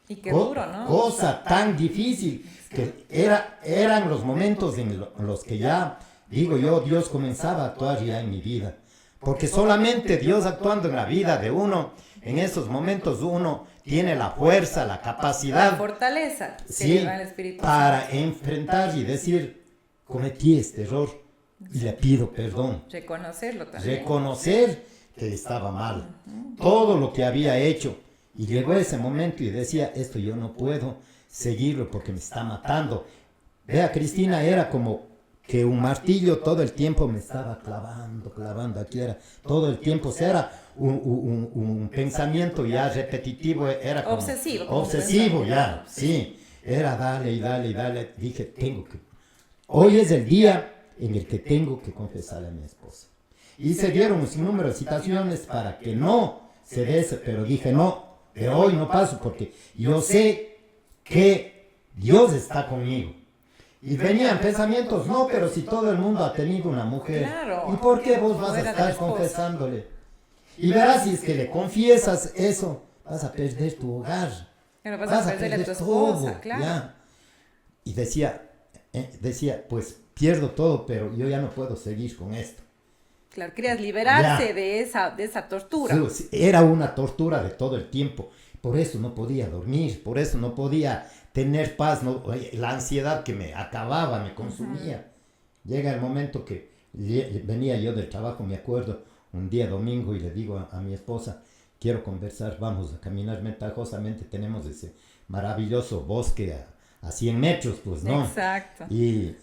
Y qué duro, ¿no? Cosa tan difícil, que eran los momentos en los que ya, digo yo, Dios comenzaba a actuar ya en mi vida. Porque solamente Dios actuando en la vida de uno, en esos momentos uno tiene la fuerza, la capacidad, la fortaleza que sí, le da el Espíritu para Santo. enfrentar y decir, cometí este error y le pido perdón. Reconocerlo también. Reconocer que estaba mal, todo lo que había hecho. Y llegó ese momento y decía, esto yo no puedo seguirlo porque me está matando. Vea, Cristina, era como que un martillo todo el tiempo me estaba clavando, aquí era todo el tiempo, o sea, era un pensamiento ya repetitivo, era como obsesivo ya, sí, era dale y dale y dale. Dije, hoy es el día en el que tengo que confesarle a mi esposa. Y se dieron un sinnúmero de situaciones para que no se dese, pero dije, no, de hoy no paso porque yo sé que Dios está conmigo. Y venían pensamientos, no, pero si todo el mundo ha tenido una mujer, claro, ¿y por qué vos vas a estar confesándole? Y verás, si es que le confiesas eso, vas a perder tu hogar. Pero vas a perderle a tu esposa, todo, claro. Ya. Y decía, pues pierdo todo, pero yo ya no puedo seguir con esto. Claro, querías liberarse de esa tortura. Sí, era una tortura de todo el tiempo. Por eso no podía dormir, por eso no podía tener paz. La ansiedad que me acababa, me consumía. Llega el momento que venía yo del trabajo, me acuerdo, un día domingo, y le digo a mi esposa, quiero conversar, vamos a caminar ventajosamente, tenemos ese maravilloso bosque a 100 metros, pues, ¿no? Exacto. Y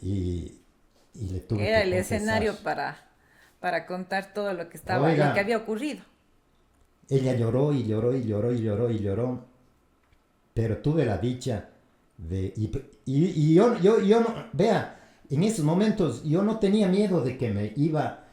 le tuve que era el confesar. escenario para contar todo lo que estaba, lo que había ocurrido. Ella lloró y lloró y lloró y lloró y lloró, pero tuve la dicha de... Y yo no, vea, en esos momentos yo no tenía miedo de que me iba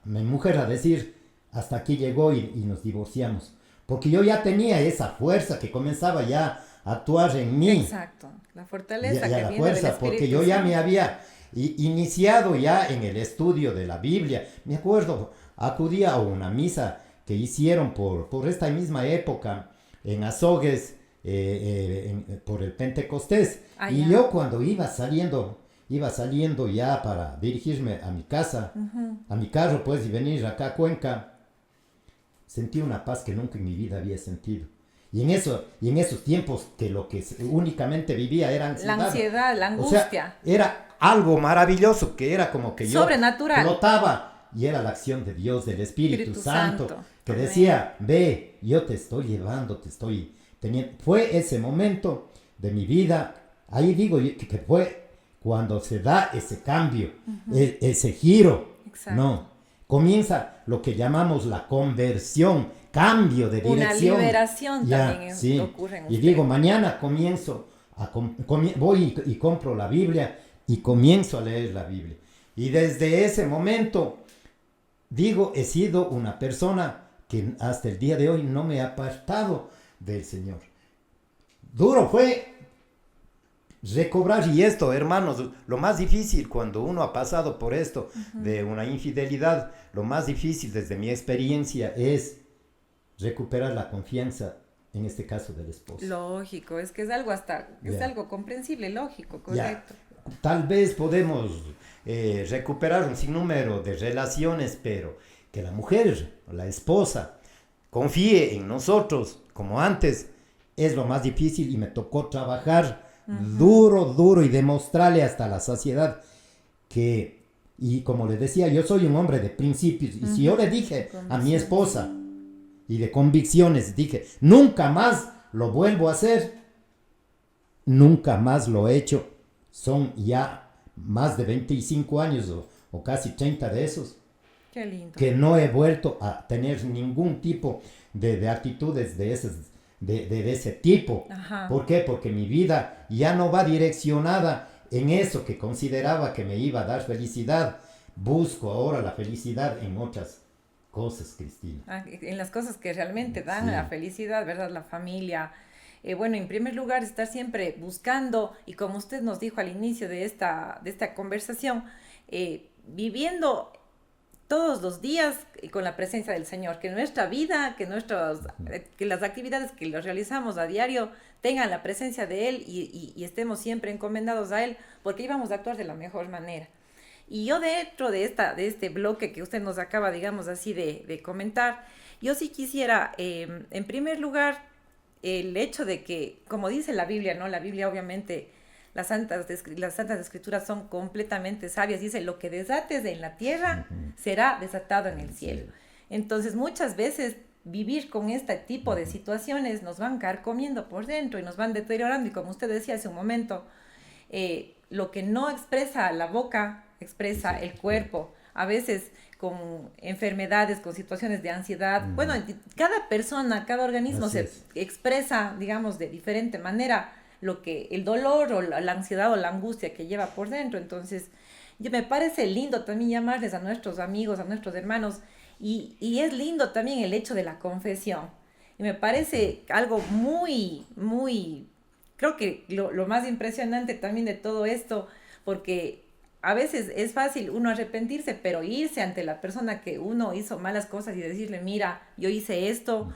mi mujer a decir, hasta aquí llegó y nos divorciamos, porque yo ya tenía esa fuerza que comenzaba ya a actuar en mí. Exacto, la fortaleza y que la viene fuerza, del Espíritu porque yo ya Santo. me había iniciado ya en el estudio de la Biblia. Me acuerdo, acudía a una misa que hicieron por esta misma época en Azogues, por el Pentecostés. Y yo cuando iba saliendo ya para dirigirme a mi casa, a mi carro, pues, y venir acá a Cuenca, sentí una paz que nunca en mi vida había sentido. Y en esos tiempos que lo que únicamente vivía era ansiedad. La ansiedad, la angustia. O sea, era algo maravilloso, que era como que yo sobrenatural. Flotaba, y era la acción de Dios, del Espíritu Santo, que decía, ve, yo te estoy llevando, te estoy teniendo. Fue ese momento de mi vida, ahí digo que fue cuando se da ese cambio, ese giro. Exacto. No, comienza lo que llamamos la conversión, cambio de dirección. Una liberación también sí. ocurre en usted. Y digo, mañana comienzo voy y compro la Biblia y comienzo a leer la Biblia. Y desde ese momento, digo, he sido una persona que hasta el día de hoy no me ha apartado del Señor. Duro fue recobrar, y esto, hermanos, lo más difícil cuando uno ha pasado por esto de una infidelidad, lo más difícil desde mi experiencia es recuperar la confianza, en este caso del esposo. Lógico, es que es algo es algo comprensible, lógico, correcto. Tal vez podemos recuperar un sinnúmero de relaciones, pero que la mujer, la esposa, confíe en nosotros como antes, es lo más difícil, y me tocó trabajar duro y demostrarle hasta la saciedad que, y como le decía, yo soy un hombre de principios, y si yo le dije a mi esposa, y de convicciones, dije, nunca más lo vuelvo a hacer, nunca más lo he hecho. Son ya más de 25 años o casi 30 de esos. Qué lindo. Que no he vuelto a tener ningún tipo de actitudes de ese tipo. Ajá. ¿Por qué? Porque mi vida ya no va direccionada en eso que consideraba que me iba a dar felicidad. Busco ahora la felicidad en otras cosas, Cristina. En las cosas que realmente dan la felicidad, ¿verdad? La familia, bueno, en primer lugar, estar siempre buscando, y como usted nos dijo al inicio de esta conversación, viviendo todos los días con la presencia del Señor, que nuestra vida, que las actividades que los realizamos a diario tengan la presencia de Él y estemos siempre encomendados a Él, porque ahí vamos a actuar de la mejor manera. Y yo dentro de este bloque que usted nos acaba, digamos así, de comentar, yo sí quisiera, en primer lugar, el hecho de que, como dice la Biblia, ¿no? La Biblia obviamente, las santas escrituras son completamente sabias. Dice, lo que desates en la tierra será desatado en el cielo. Entonces, muchas veces vivir con este tipo de situaciones nos van carcomiendo por dentro y nos van deteriorando. Y como usted decía hace un momento, lo que no expresa la boca, expresa el cuerpo. A veces con enfermedades, con situaciones de ansiedad. Bueno, cada persona, cada organismo se expresa, digamos, de diferente manera lo que el dolor o la ansiedad o la angustia que lleva por dentro. Entonces, me parece lindo también llamarles a nuestros amigos, a nuestros hermanos, y es lindo también el hecho de la confesión. Y me parece algo muy, muy, creo que lo más impresionante también de todo esto, porque a veces es fácil uno arrepentirse, pero irse ante la persona que uno hizo malas cosas y decirle, mira, yo hice esto,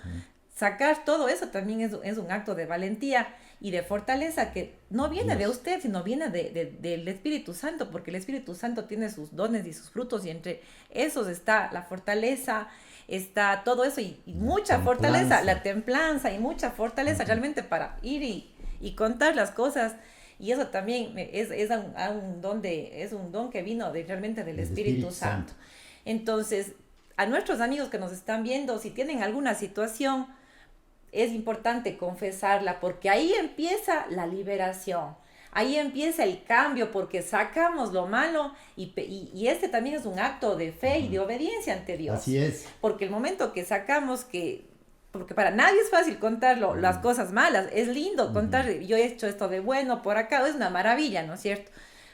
sacar todo eso también es un acto de valentía y de fortaleza que no viene de usted, sino viene del Espíritu Santo, porque el Espíritu Santo tiene sus dones y sus frutos, y entre esos está la fortaleza, está todo eso, y mucha fortaleza, la templanza y mucha fortaleza realmente para ir y contar las cosas. Y eso también es un don que vino realmente del Espíritu Santo. Entonces, a nuestros amigos que nos están viendo, si tienen alguna situación, es importante confesarla, porque ahí empieza la liberación. Ahí empieza el cambio, porque sacamos lo malo y este también es un acto de fe y de obediencia ante Dios. Así es. Porque el momento que sacamos porque para nadie es fácil contarlo, las cosas malas, es lindo contar, yo he hecho esto de bueno por acá, es una maravilla, ¿no es cierto?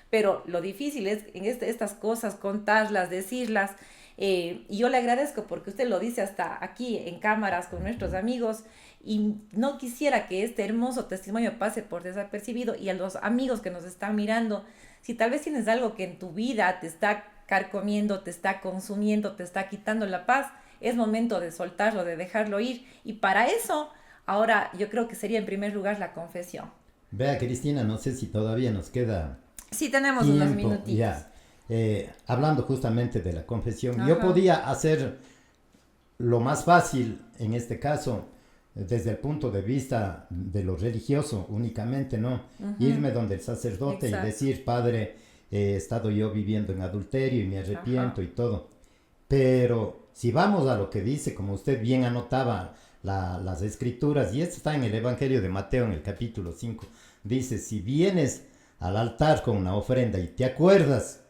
Pero lo difícil es en estas cosas contarlas, decirlas, y yo le agradezco porque usted lo dice hasta aquí en cámaras con nuestros amigos, y no quisiera que este hermoso testimonio pase por desapercibido. Y a los amigos que nos están mirando, si tal vez tienes algo que en tu vida te está carcomiendo, te está consumiendo, te está quitando la paz, es momento de soltarlo, de dejarlo ir. Y para eso, ahora yo creo que sería en primer lugar la confesión. Vea, Cristina, no sé si todavía nos queda sí, tenemos tiempo, unos minutitos. Ya. Hablando justamente de la confesión, yo podía hacer lo más fácil en este caso, desde el punto de vista de lo religioso únicamente, ¿no? Irme donde el sacerdote y decir, Padre, he estado yo viviendo en adulterio y me arrepiento y todo. Pero si vamos a lo que dice, como usted bien anotaba las escrituras, y esto está en el Evangelio de Mateo en el capítulo 5, dice, si vienes al altar con una ofrenda y te acuerdas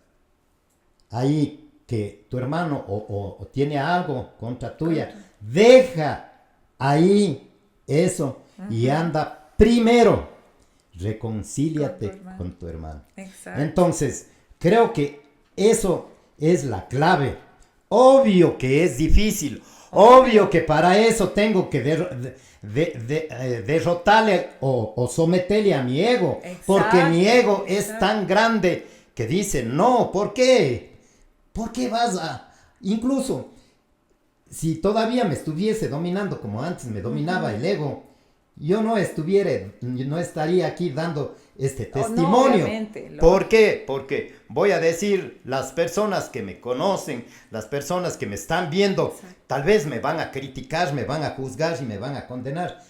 ahí que tu hermano o tiene algo contra tuya, deja ahí eso y anda primero, reconcíliate con tu hermano. Exacto. Entonces, creo que eso es la clave. Obvio que es difícil, obvio que para eso tengo que derrotarle o someterle a mi ego, porque mi ego es tan grande que dice, no, ¿por qué? ¿Por qué vas a...? Incluso, si todavía me estuviese dominando como antes me dominaba el ego, yo no estaría aquí dando este testimonio. No, ¿por qué? Porque voy a decir, las personas que me conocen, las personas que me están viendo, tal vez me van a criticar, me van a juzgar y me van a condenar.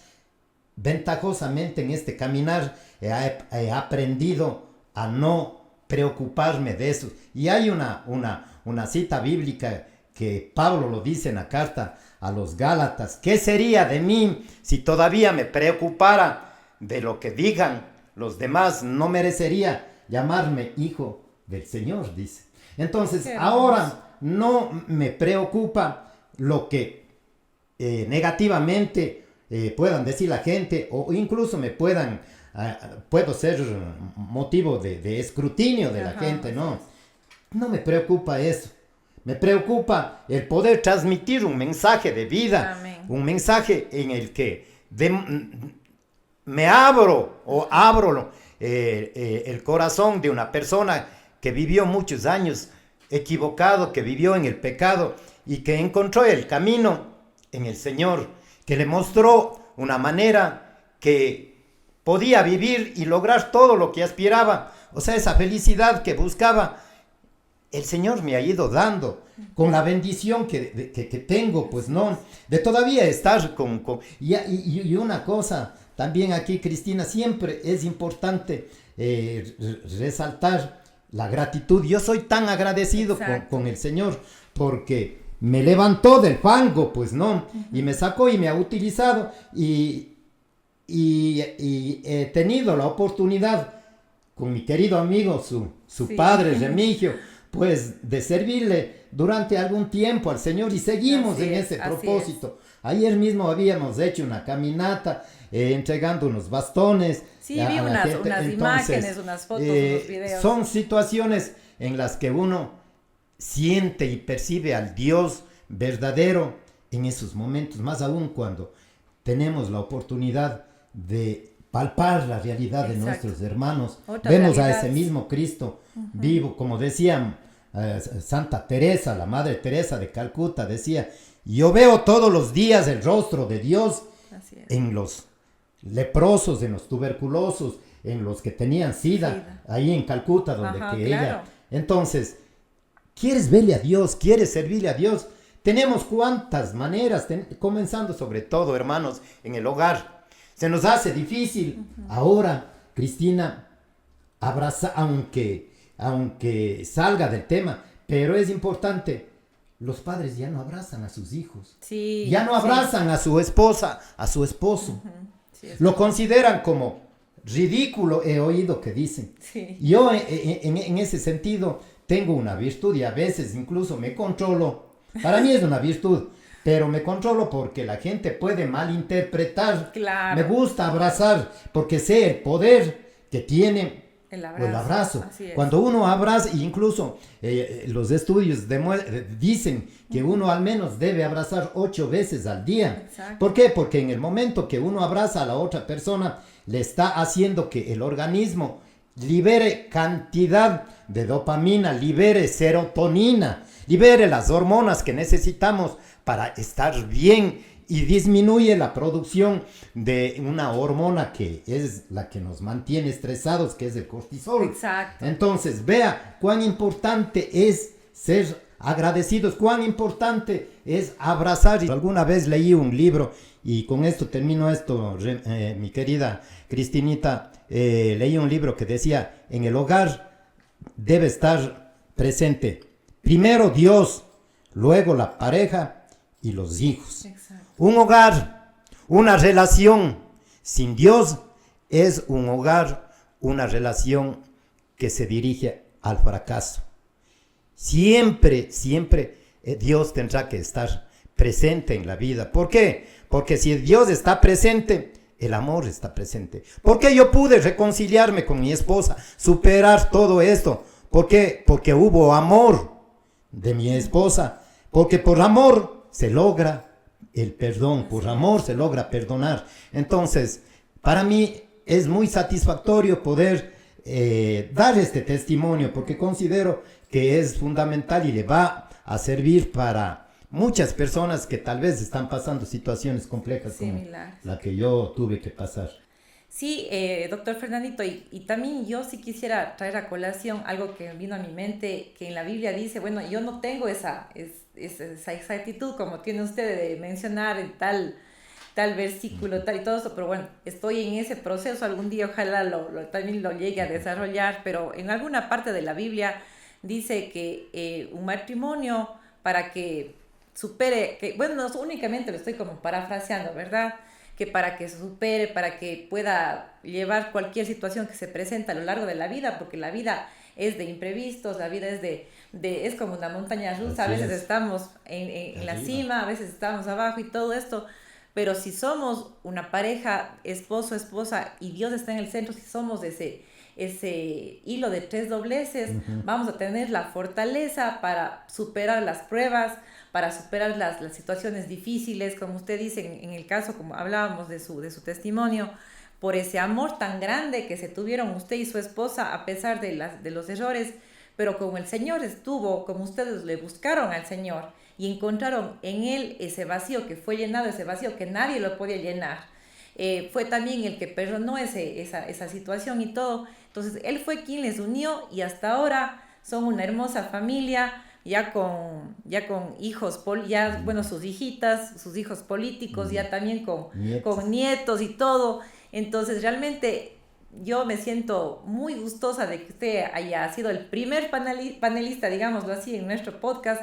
Ventajosamente en este caminar he aprendido a no preocuparme de eso. Y hay una cita bíblica que Pablo lo dice en la carta a los Gálatas. ¿Qué sería de mí si todavía me preocupara de lo que digan los demás? No merecería llamarme hijo del Señor, dice. Entonces, ahora no me preocupa lo que negativamente puedan decir la gente, o incluso puedo ser motivo de escrutinio de la gente, ¿no? No me preocupa eso. Me preocupa el poder transmitir un mensaje de vida. Amén. Un mensaje en el que me abro o abro el corazón de una persona que vivió muchos años equivocado, que vivió en el pecado y que encontró el camino en el Señor, que le mostró una manera que podía vivir y lograr todo lo que aspiraba, o sea, esa felicidad que buscaba, el Señor me ha ido dando, con la bendición que tengo, pues no, de todavía estar y una cosa, también aquí, Cristina, siempre es importante resaltar la gratitud. Yo soy tan agradecido con el Señor, porque me levantó del fango, pues no, y me sacó y me ha utilizado, y he tenido la oportunidad con mi querido amigo, su padre Remigio, pues de servirle durante algún tiempo al Señor, y seguimos en ese propósito. Ayer mismo habíamos hecho una caminata, entregando unos bastones. Sí, vi unas imágenes, unas fotos, unos videos. Son situaciones en las que uno siente y percibe al Dios verdadero en esos momentos, más aún cuando tenemos la oportunidad de palpar la realidad de nuestros hermanos. Vemos a ese mismo Cristo vivo, como decía Santa Teresa, la Madre Teresa de Calcuta, decía: yo veo todos los días el rostro de Dios en los leprosos, en los tuberculosos, en los que tenían SIDA, ahí en Calcuta, donde ella. Entonces, ¿quieres verle a Dios? ¿Quieres servirle a Dios? Tenemos cuantas maneras, comenzando sobre todo, hermanos, en el hogar. Se nos hace difícil ahora, Cristina, abrazar, aunque salga del tema, pero es importante. Los padres ya no abrazan a sus hijos, ya no abrazan a su esposa, a su esposo. Lo consideran como ridículo, he oído que dicen. Yo en ese sentido tengo una virtud, y a veces incluso me controlo. Para mí es una virtud, pero me controlo porque la gente puede malinterpretar. Me gusta abrazar porque sé el poder que tiene el abrazo. Cuando uno abraza, incluso los estudios dicen que uno al menos debe abrazar 8 veces al día. ¿Por qué? Porque en el momento que uno abraza a la otra persona, le está haciendo que el organismo libere cantidad de dopamina, libere serotonina, libere las hormonas que necesitamos para estar bien, y disminuye la producción de una hormona que es la que nos mantiene estresados, que es el cortisol. Entonces, vea cuán importante es ser agradecidos, cuán importante es abrazar. Alguna vez leí un libro, y con esto termino esto, mi querida Cristinita, leí un libro que decía: en el hogar debe estar presente primero Dios, luego la pareja y los hijos. Un hogar, una relación sin Dios es un hogar, una relación que se dirige al fracaso. Siempre Dios tendrá que estar presente en la vida. ¿Por qué? Porque si Dios está presente, el amor está presente. ¿Por qué yo pude reconciliarme con mi esposa, superar todo esto? ¿Por qué? Porque hubo amor de mi esposa. Porque por amor se logra el perdón, por amor se logra perdonar. Entonces, para mí es muy satisfactorio poder dar este testimonio, porque considero que es fundamental y le va a servir para muchas personas que tal vez están pasando situaciones complejas como la que yo tuve que pasar. Sí, doctor Fernandito, y también yo sí quisiera traer a colación algo que vino a mi mente, que en la Biblia dice, bueno, yo no tengo esa exactitud como tiene usted de mencionar en tal versículo, tal y todo eso, pero bueno, estoy en ese proceso, algún día ojalá también lo llegue a desarrollar, pero en alguna parte de la Biblia dice que un matrimonio, para que supere, que bueno, no únicamente lo estoy como parafraseando, ¿verdad?, que para que se supere, para que pueda llevar cualquier situación que se presenta a lo largo de la vida, porque la vida es de imprevistos, la vida es como una montaña rusa, a veces estamos en la cima, a veces estamos abajo y todo esto, pero si somos una pareja, esposo, esposa, y Dios está en el centro, si somos ese hilo de 3 dobleces, vamos a tener la fortaleza para superar las pruebas, para superar las situaciones difíciles, como usted dice, en el caso, como hablábamos de su testimonio, por ese amor tan grande que se tuvieron usted y su esposa a pesar de los errores, pero como el Señor estuvo, como ustedes le buscaron al Señor y encontraron en Él ese vacío que fue llenado, ese vacío que nadie lo podía llenar. Fue también el que perdonó esa situación y todo. Entonces Él fue quien les unió y hasta ahora son una hermosa familia, ya con hijos, ya, bueno, sus hijitas, sus hijos políticos, ya también con nietos y todo. Entonces realmente yo me siento muy gustosa de que usted haya sido el primer panelista, digámoslo así, en nuestro podcast,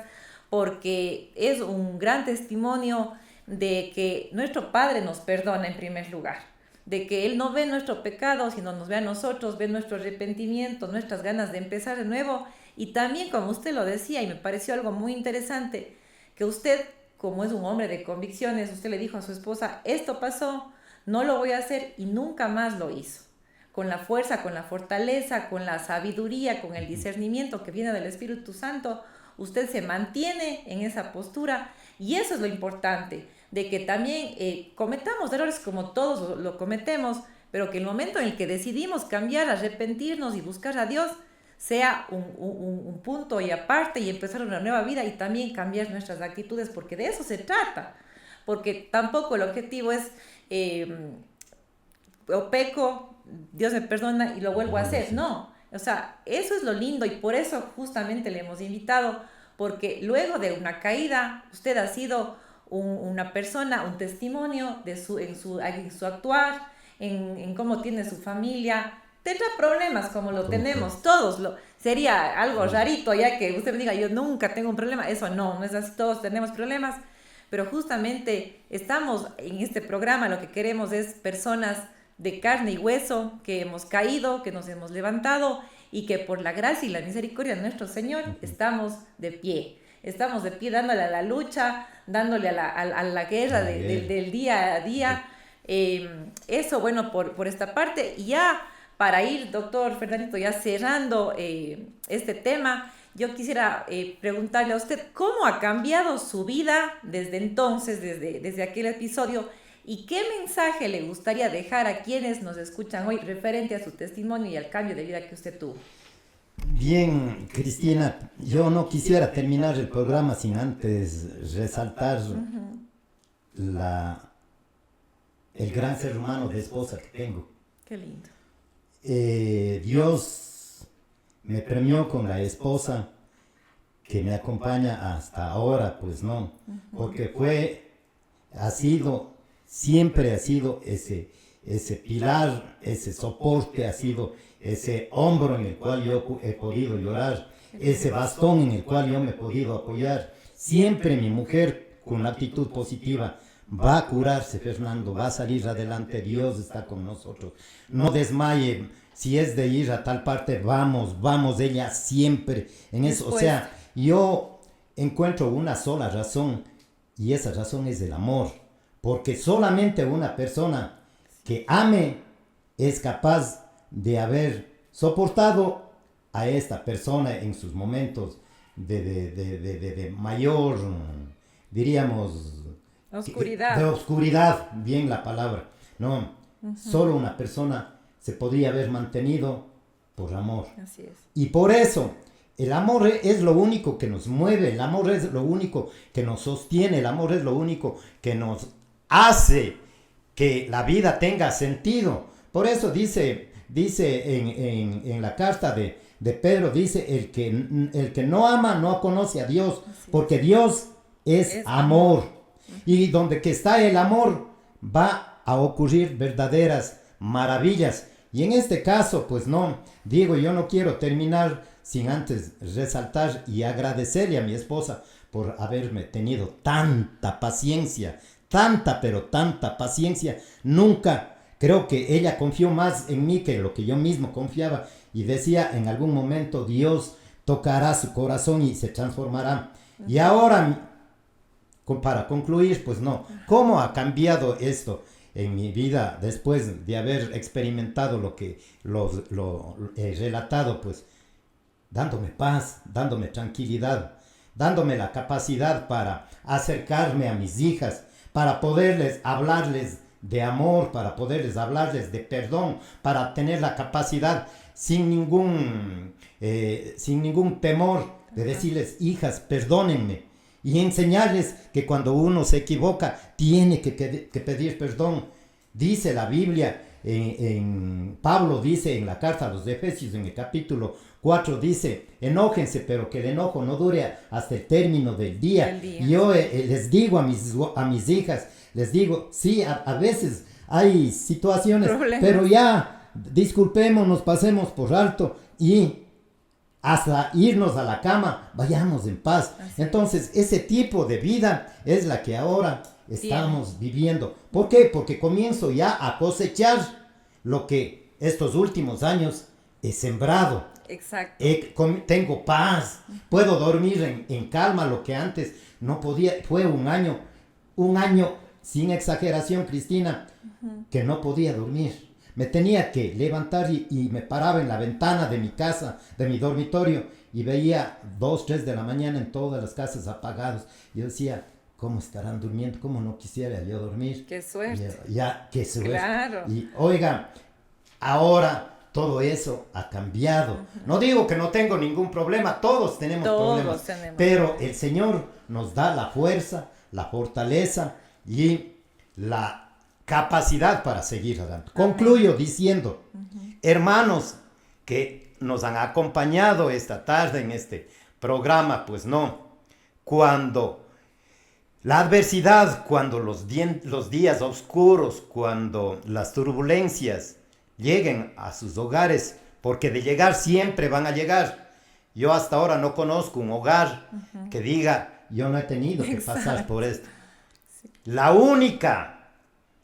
porque es un gran testimonio de que nuestro Padre nos perdona en primer lugar, de que Él no ve nuestro pecado, sino nos ve a nosotros, ve nuestro arrepentimiento, nuestras ganas de empezar de nuevo. Y también, como usted lo decía, y me pareció algo muy interesante, que usted, como es un hombre de convicciones, usted le dijo a su esposa, esto pasó, no lo voy a hacer, y nunca más lo hizo. Con la fuerza, con la fortaleza, con la sabiduría, con el discernimiento que viene del Espíritu Santo, usted se mantiene en esa postura, y eso es lo importante, de que también cometamos errores como todos lo cometemos, pero que el momento en el que decidimos cambiar, arrepentirnos y buscar a Dios, sea un punto y aparte y empezar una nueva vida y también cambiar nuestras actitudes, porque de eso se trata, porque tampoco el objetivo es o peco, Dios me perdona y lo vuelvo a hacer, no, o sea, eso es lo lindo y por eso justamente le hemos invitado, porque luego de una caída usted ha sido una persona, un testimonio de en su actuar, en cómo tiene su familia. Tendrá problemas como lo tenemos todos. Sería algo rarito ya que usted me diga, yo nunca tengo un problema. Eso no es así, todos tenemos problemas. Pero justamente estamos en este programa, lo que queremos es personas de carne y hueso, que hemos caído, que nos hemos levantado y que por la gracia y la misericordia de nuestro Señor estamos de pie. Estamos de pie dándole a la lucha, dándole a la guerra del día a día. Eso, bueno, por esta parte. Y ya para ir, doctor Fernandito, ya cerrando este tema, yo quisiera preguntarle a usted cómo ha cambiado su vida desde entonces, desde aquel episodio, y qué mensaje le gustaría dejar a quienes nos escuchan hoy referente a su testimonio y al cambio de vida que usted tuvo. Bien, Cristina, yo no quisiera terminar el programa sin antes resaltar el gran ser humano de esposa que tengo. Qué lindo. Dios me premió con la esposa que me acompaña hasta ahora, pues no, porque siempre ha sido ese pilar, ese soporte, ha sido ese hombro en el cual yo he podido llorar, ese bastón en el cual yo me he podido apoyar. Siempre mi mujer, con una actitud positiva, va a curarse, Fernando, va a salir adelante, Dios está con nosotros. No desmaye, si es de ir a tal parte, vamos, ella siempre en eso. O sea, yo encuentro una sola razón, y esa razón es el amor, porque solamente una persona que ame es capaz de haber soportado a esta persona en sus momentos de mayor, diríamos, oscuridad. De oscuridad, bien la palabra, ¿no? Solo una persona se podría haber mantenido por amor. Así es. Y por eso, el amor es lo único que nos mueve, el amor es lo único que nos sostiene, el amor es lo único que nos hace que la vida tenga sentido. Por eso dice en la carta de Pedro, dice, el que no ama no conoce a Dios, porque Dios es amor. Y donde que está el amor va a ocurrir verdaderas maravillas. Y en este caso, pues no, digo, yo no quiero terminar sin antes resaltar y agradecerle a mi esposa por haberme tenido tanta paciencia, pero tanta paciencia. Nunca, creo que ella confió más en mí que lo que yo mismo confiaba, y decía, en algún momento Dios tocará su corazón y se transformará. Y ahora, para concluir, pues no, ¿cómo ha cambiado esto en mi vida después de haber experimentado lo que lo he relatado? Pues dándome paz, dándome tranquilidad, dándome la capacidad para acercarme a mis hijas, para poderles hablarles de amor, para poderles hablarles de perdón, para tener la capacidad sin ningún temor de decirles, hijas, perdónenme, y enseñarles que cuando uno se equivoca tiene que pedir perdón. Dice la Biblia, Pablo dice en la carta a los Efesios, en el capítulo 4, dice, enójense, pero que el enojo no dure hasta el término del día. Y yo les digo a mis hijas, les digo, sí, a veces hay situaciones, pero ya, disculpémonos, pasemos por alto y hasta irnos a la cama, vayamos en paz. Entonces, ese tipo de vida es la que ahora estamos viviendo. ¿Por qué? Porque comienzo ya a cosechar lo que estos últimos años he sembrado. Exacto. Tengo paz, puedo dormir en calma, lo que antes no podía. Fue un año sin exageración, Cristina, que no podía dormir. Me tenía que levantar y me paraba en la ventana de mi casa, de mi dormitorio, y veía 2, 3 de la mañana en todas las casas apagados. Yo decía, ¿cómo estarán durmiendo? ¿Cómo no quisiera yo dormir? ¡Qué suerte! Qué suerte. Claro. Y oiga, ahora todo eso ha cambiado. No digo que no tengo ningún problema, todos tenemos problemas. Pero el Señor nos da la fuerza, la fortaleza y la capacidad para seguir adelante. Concluyo diciendo, hermanos que nos han acompañado esta tarde en este programa, pues no, cuando la adversidad, cuando los días oscuros, cuando las turbulencias lleguen a sus hogares, porque de llegar siempre van a llegar. Yo hasta ahora no conozco un hogar que diga, yo no he tenido que pasar por esto. Sí.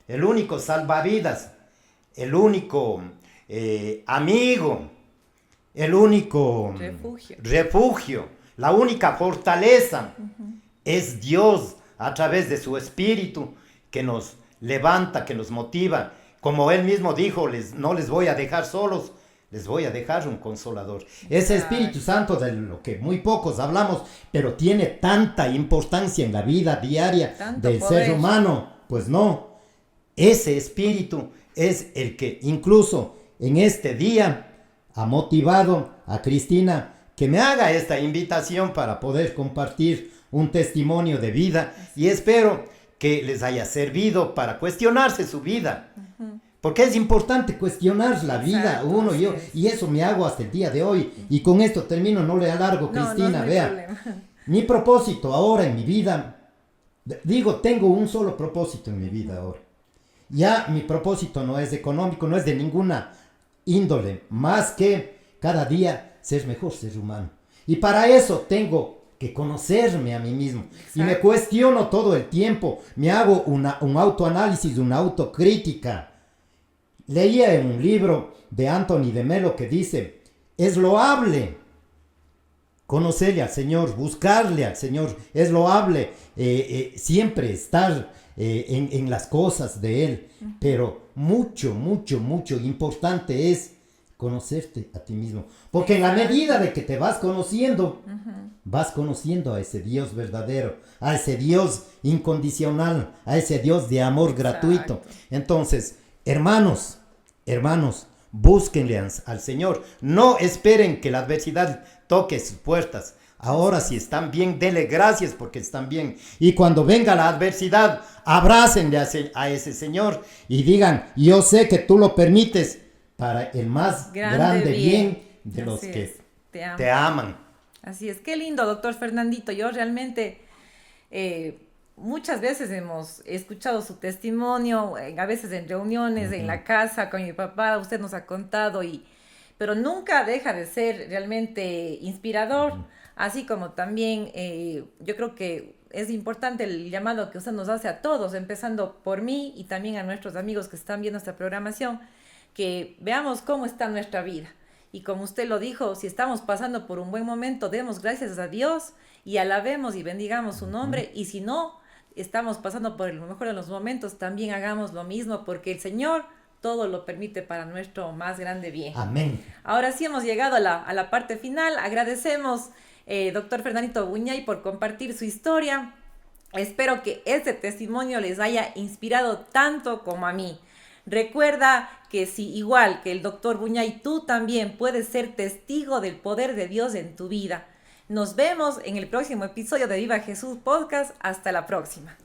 El único salvavidas, el único amigo, el único refugio, la única fortaleza es Dios a través de su Espíritu que nos levanta, que nos motiva. Como Él mismo dijo, no les voy a dejar solos, les voy a dejar un consolador. Ese Espíritu Santo de lo que muy pocos hablamos, pero tiene tanta importancia en la vida diaria del ser humano, pues no. Ese Espíritu es el que incluso en este día ha motivado a Cristina que me haga esta invitación para poder compartir un testimonio de vida y espero que les haya servido para cuestionarse su vida. Porque es importante cuestionar la vida uno y yo, y eso me hago hasta el día de hoy. Y con esto termino, no le alargo, Cristina, vea. Mi propósito ahora en mi vida, tengo un solo propósito en mi vida ahora. Ya mi propósito no es económico, no es de ninguna índole, más que cada día ser mejor ser humano. Y para eso tengo que conocerme a mí mismo. Exacto. Y me cuestiono todo el tiempo, me hago un autoanálisis, una autocrítica. Leía en un libro de Anthony de Melo que dice, es loable conocerle al Señor, buscarle al Señor, es loable siempre estar en las cosas de Él, pero mucho importante es conocerte a ti mismo, porque en la medida de que te vas conociendo a ese Dios verdadero, a ese Dios incondicional, a ese Dios de amor gratuito. Entonces, hermanos, búsquenle al Señor, no esperen que la adversidad toque sus puertas. Ahora si están bien, denle gracias porque están bien. Y cuando venga la adversidad, abrácenle a ese Señor y digan, yo sé que tú lo permites para el más grande bien de los que te aman. Así es, qué lindo, doctor Fernandito. Yo realmente muchas veces hemos escuchado su testimonio, a veces en reuniones, en la casa, con mi papá, usted nos ha contado, pero nunca deja de ser realmente inspirador. Así como también yo creo que es importante el llamado que usted nos hace a todos, empezando por mí y también a nuestros amigos que están viendo esta programación, que veamos cómo está nuestra vida. Y como usted lo dijo, si estamos pasando por un buen momento, demos gracias a Dios y alabemos y bendigamos su nombre. Y si no estamos pasando por el mejor de los momentos, también hagamos lo mismo, porque el Señor todo lo permite para nuestro más grande bien. Amén. Ahora sí hemos llegado a la parte final. Agradecemos doctor Fernandito Buñay por compartir su historia. Espero que este testimonio les haya inspirado tanto como a mí. Recuerda que si igual que el doctor Buñay, tú también puedes ser testigo del poder de Dios en tu vida. Nos vemos en el próximo episodio de Viva Jesús Podcast. Hasta la próxima.